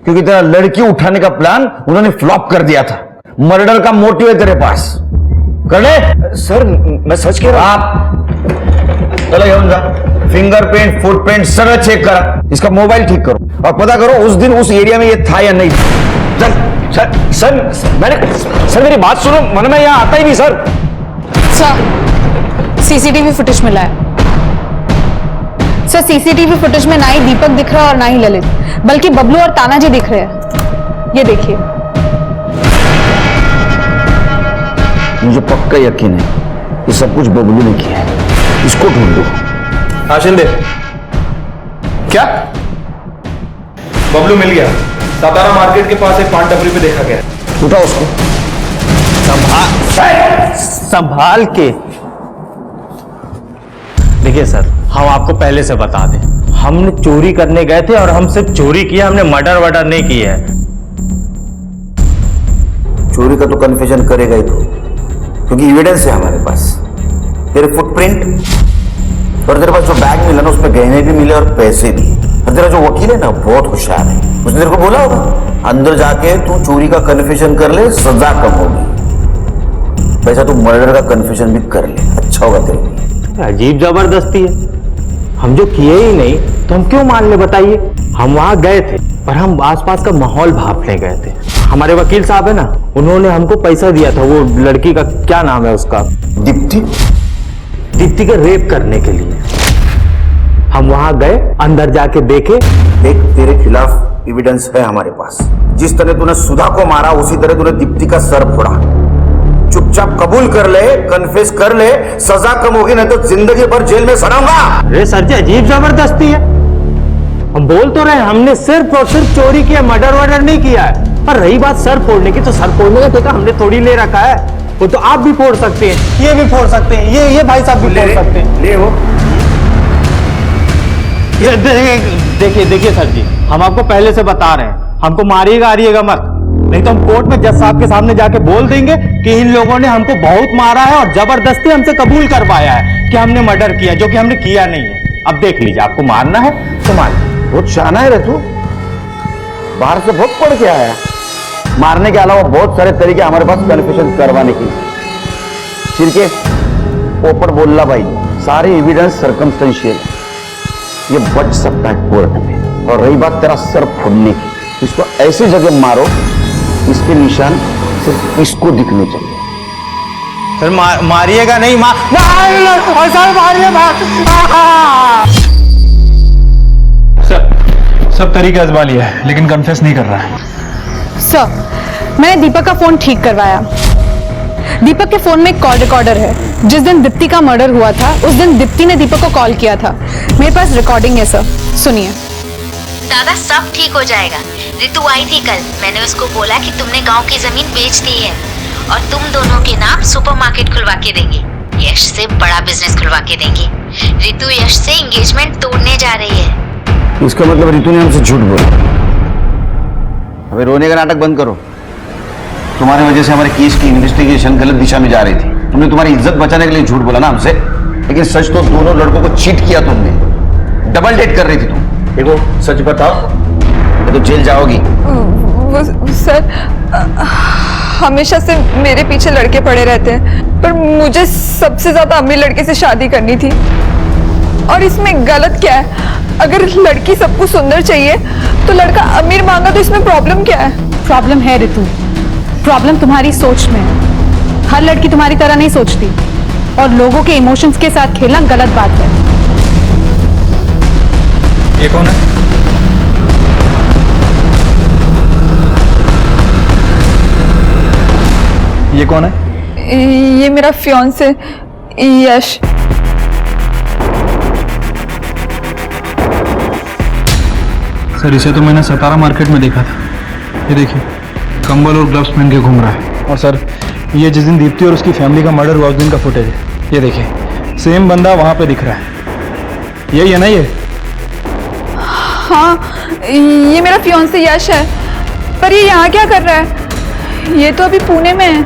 Speaker 11: क्योंकि तेरा लड़की उठाने का प्लान उन्होंने फ्लॉप कर दिया था। मर्डर का मोटिव है तेरे पास, कर ले।
Speaker 7: सर मैं सच कह रहा हूं।
Speaker 11: आप चलो घेऊन जा, फिंगरप्रिंट, फुटप्रिंट सगळं चेक करा, इसका मोबाइल ठीक करो और पता करो उस दिन उस एरिया में ये था या नहीं।
Speaker 7: सर मेरी बात सुनो, मन में यहाँ आता ही नहीं सर।
Speaker 17: सर सीसीटीवी फुटेज मिला है। सर सीसीटीवी फुटेज में ना ही दीपक दिख रहा है और ना ही ललित, बल्कि बबलू और तानाजी दिख रहे हैं। ये देखिए।
Speaker 9: मुझे पक्का यकीन है ये सब कुछ बबलू ने किया है। इसको ढूंढ दो।
Speaker 19: हाँ शिंदे, क्या बबलू मिल गया? सातारा मार्केट के पास एक पान टपरी पे देखा गया।
Speaker 9: उठाओ उसको।
Speaker 1: संभाल के। देखिए सर, हम आपको पहले से बता दें, हमने चोरी करने गए थे और हम सिर्फ चोरी किया, हमने मर्डर वर्डर नहीं किया है।
Speaker 9: चोरी का तो कन्फेशन करेगा ही तो, क्योंकि एविडेंस है हमारे पास, तेरे फुटप्रिंट और तेरे पास जो बैग मिला ना उसमें गहने भी मिले और पैसे भी। और तेरा जो वकील है ना बहुत होशियार है, उसने तेरे को बोला होगा अंदर जाके तू चोरी का कन्फेशन कर ले, सजा कम होगी। वैसा तू मर्डर का कन्फेशन भी कर ले, अच्छा होगा तेरे लिए।
Speaker 1: अजीब जबरदस्ती है, हम जो किए ही नहीं तो हम क्यों मान ले बताइए। हम वहां गए थे पर हम आसपास का माहौल भांपने गए थे। हमारे वकील साहब है ना, उन्होंने हमको पैसा दिया था, वो लड़की का क्या नाम है उसका,
Speaker 9: दीप्ति।
Speaker 1: दीप्ति का रेप करने के लिए हम वहां गए, अंदर जाके देखे।
Speaker 9: देख तेरे खिलाफ एविडेंस है हमारे पास। जिस तरह तूने सुधा को मारा उसी तरह तूने दीप्ति का सर फोड़ा। चुपचाप कबूल कर ले, कन्फेस कर ले, सजा कम होगी, नहीं तो जिंदगी भर जेल में सड़ूंगा।
Speaker 1: अरे सर जी, अजीब जबरदस्ती है। हम बोल तो रहे हमने सिर्फ और सिर्फ चोरी किया, मर्डर वर्डर नहीं किया है। पर रही बात सर फोड़ने की, तो सर फोड़ने का ठेका हमने थोड़ी ले रखा है, वो तो आप भी फोड़ सकते हैं, ये भी फोड़ सकते हैं, ये भाई साहब भी फोड़ सकते हैं।
Speaker 9: ले वो
Speaker 1: देखिए सर जी, हम आपको पहले से बता रहे हैं, हमको मारिएगा मत, नहीं तो हम कोर्ट में जज साहब के सामने जाके बोल देंगे कि इन लोगों ने हमको बहुत मारा है और जबरदस्ती हमसे कबूल करवाया है कि हमने मर्डर किया, जो कि हमने किया नहीं है। अब देख लीजिए, आपको मारना है तो मार।
Speaker 9: बहुत शाना है रे तू, बाहर से बहुत पढ़ के आया। मारने के अलावा बहुत सारे तरीके हमारे पास कन्फेशन करवाने के। छिड़के ऊपर बोलला भाई, सारे एविडेंस सर्कमस्टेंशियल, ये बच सकता है कोर्ट में। और रही बात तेरा सर फोड़ने की, इसको ऐसी जगह मारो इसके निशान सिर्फ इसको दिखने चाहिए।
Speaker 1: सर मारिएगा नहीं,
Speaker 19: सब तरीके आजमा लिया है लेकिन कन्फेस नहीं कर रहा है।
Speaker 17: सर, मैंने दीपक का फोन ठीक करवाया। दीपक के फोन में एक कॉल रिकॉर्डर है। जिस दिन दीप्ति का मर्डर हुआ था उस दिन दीप्ति ने दीपक को कॉल किया था। मेरे पास रिकॉर्डिंग है सर, सुनिए।
Speaker 10: दादा सब ठीक हो जाएगा। रितु आई थी कल, मैंने उसको बोला कि तुमने गांव की जमीन बेच दी है और तुम दोनों के नाम सुपरमार्केट खुलवा के देंगे, यश से बड़ा बिजनेस खुलवा के देंगे। रितु यश से एंगेजमेंट तोड़ने जा रही है।
Speaker 9: इसका मतलब रितु ने हमसे झूठ बोला। अबे रोने का नाटक बंद करो। तुम्हारी वजह से हमारे केस की इन्वेस्टिगेशन गलत दिशा में जा रही थी। तुमने तुम्हारी इज्जत बचाने के लिए झूठ बोला ना हमसे, लेकिन सच तो दोनों लड़कों को चीट किया तुमने। डबल डेट कर रही थी तुम। देखो सच बताओ, तो जेल जाओगी।
Speaker 5: सर, हमेशा से मेरे पीछे लड़के पड़े रहते हैं, पर मुझे सबसे ज्यादा अमीर लड़के से शादी करनी थी। और इसमें गलत क्या है? अगर लड़की सबको सुंदर चाहिए तो लड़का अमीर मांगा, तो इसमें प्रॉब्लम क्या है?
Speaker 17: प्रॉब्लम है रितु, प्रॉब्लम तुम्हारी सोच में है। हर लड़की तुम्हारी तरह नहीं सोचती और लोगों के इमोशंस के साथ खेलना गलत बात है।
Speaker 19: ये कौन है? ये कौन है?
Speaker 5: ये मेरा फियांसे यश।
Speaker 19: सर, इसे तो मैंने सतारा मार्केट में देखा था। ये देखिए, कंबल और ग्लव्स पहन के घूम रहा है। और सर, ये जिस दिन दीप्ति और उसकी फैमिली का मर्डर हुआ उस दिन का फुटेज है। ये देखिए, सेम बंदा वहां पे दिख रहा है। यही है ना ये?
Speaker 5: हाँ, ये मेरा फियांसे यश है। पर ये यहाँ क्या कर रहा है? ये तो अभी पुणे में है।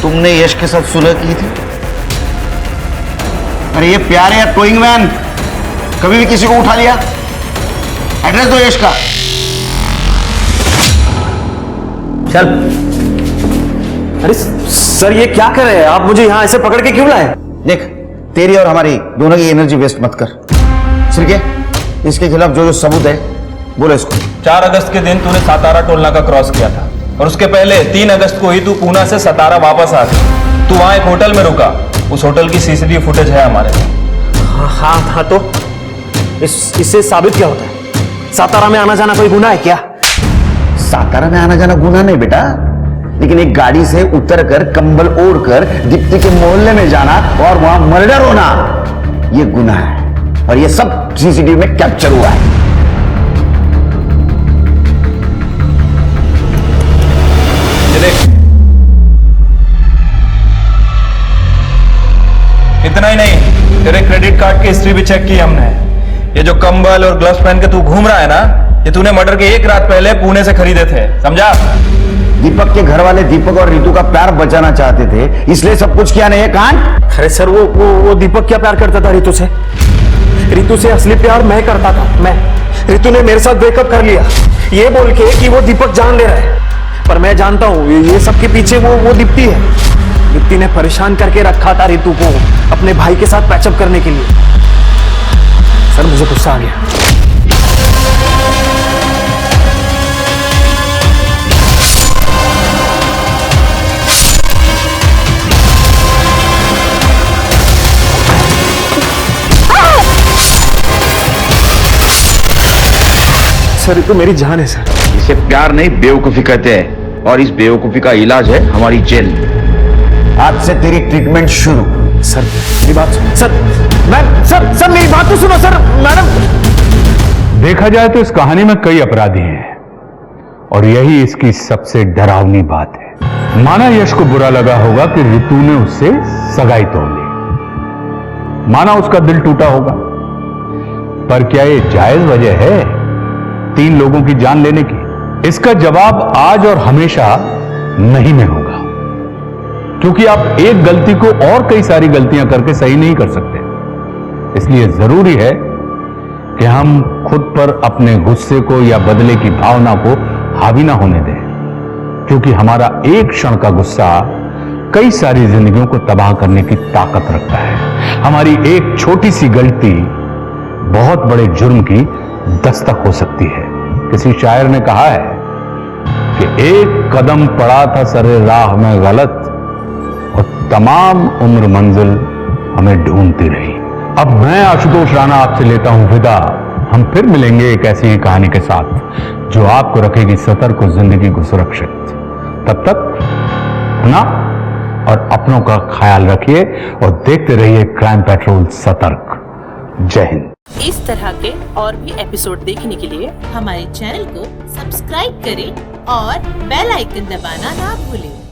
Speaker 9: तुमने यश के साथ सुलह की थी? अरे ये प्यार है या टोइंग वैन? कभी भी किसी को उठा लिया? एड्रेस दो यश का।
Speaker 7: चल। अरे सर, ये क्या कर रहे हैं आप? मुझे यहां ऐसे पकड़ के क्यों लाए?
Speaker 9: देख, तेरी और हमारी दोनों की एनर्जी वेस्ट मत कर। सिर्के, इसके खिलाफ जो जो सबूत है बोलो इसको।
Speaker 19: 4 अगस्त के दिन तूने सातारा टोल नाका क्रॉस किया था और उसके पहले 3 अगस्त को ही तू पूना से सतारा वापस आ गया। तू वहां एक होटल में रुका, उस होटल की सीसीटीवी फुटेज है हमारे पास।
Speaker 7: हाँ तो इससे साबित क्या होता है? सातारा में आना जाना कोई गुनाह है क्या?
Speaker 9: सातारा में आना जाना गुनाह नहीं बेटा,
Speaker 8: लेकिन एक गाड़ी से उतरकर कंबल ओढ़कर दीप्ति के मोहल्ले में जाना और वहां मर्डर होना, यह गुनाह है और यह सब सीसीटीवी में कैप्चर हुआ है।
Speaker 19: इतना ही नहीं, तेरे क्रेडिट कार्ड की हिस्ट्री भी चेक की हमने। ये जो कंबल और ग्लव्स पहन के तू घूम रहा है ना, ये तूने मर्डर के एक रात पहले पुणे से खरीदे थे, समझा?
Speaker 8: दीपक के घर वाले दीपक और रितु का प्यार बचाना चाहते थे, इसलिए सब कुछ किया नहीं है कांड।
Speaker 7: अरे सर वो दीपक क्या प्यार करता था रितु से? रितु से असली प्यार मैं करता था, मैं। रितु ने मेरे साथ ब्रेकअप कर लिया ये बोल के कि वो दीपक जान ले रहा है, पर मैं जानता हूं ये सब के पीछे वो दीप्ति है। दीप्ति ने परेशान करके रखा था रितु को अपने भाई के साथ पैचअप करने के लिए। सर मुझे गुस्सा आ गया। सर ये तो मेरी जान है सर।
Speaker 11: इसे प्यार नहीं बेवकूफी कहते हैं और इस बेवकूफी का इलाज है हमारी जेल।
Speaker 8: आज से तेरी ट्रीटमेंट शुरू।
Speaker 7: सर मेरी बात सुनो सर। सर मेरी बात तो सुनो सर। मैडम,
Speaker 6: देखा जाए तो इस कहानी में कई अपराधी हैं और यही इसकी सबसे डरावनी बात है। माना यश को बुरा लगा होगा कि रितु ने उससे सगाई तोड़ ली, माना उसका दिल टूटा होगा, पर क्या ये जायज वजह है 3 लोगों की जान लेने की? इसका जवाब आज और हमेशा नहीं में होगा, क्योंकि आप एक गलती को और कई सारी गलतियां करके सही नहीं कर सकते। इसलिए जरूरी है कि हम खुद पर अपने गुस्से को या बदले की भावना को हावी ना होने दें, क्योंकि हमारा एक क्षण का गुस्सा कई सारी जिंदगियों को तबाह करने की ताकत रखता है। हमारी एक छोटी सी गलती बहुत बड़े जुर्म की दस्तक हो सकती है। किसी शायर ने कहा है कि एक कदम पड़ा था सरे राह में गलत और तमाम उम्र मंजिल हमें ढूंढती रही। अब मैं आशुतोष राणा आपसे लेता हूं विदा। हम फिर मिलेंगे एक ऐसी ही कहानी के साथ जो आपको रखेगी सतर्क और जिंदगी को सुरक्षित। तब तक अपना और अपनों का ख्याल रखिए और देखते रहिए क्राइम पेट्रोल सतर्क। जय हिंद।
Speaker 22: इस तरह के और भी एपिसोड देखने के लिए हमारे चैनल को सब्सक्राइब करें और बेल आइकन दबाना ना भूलें।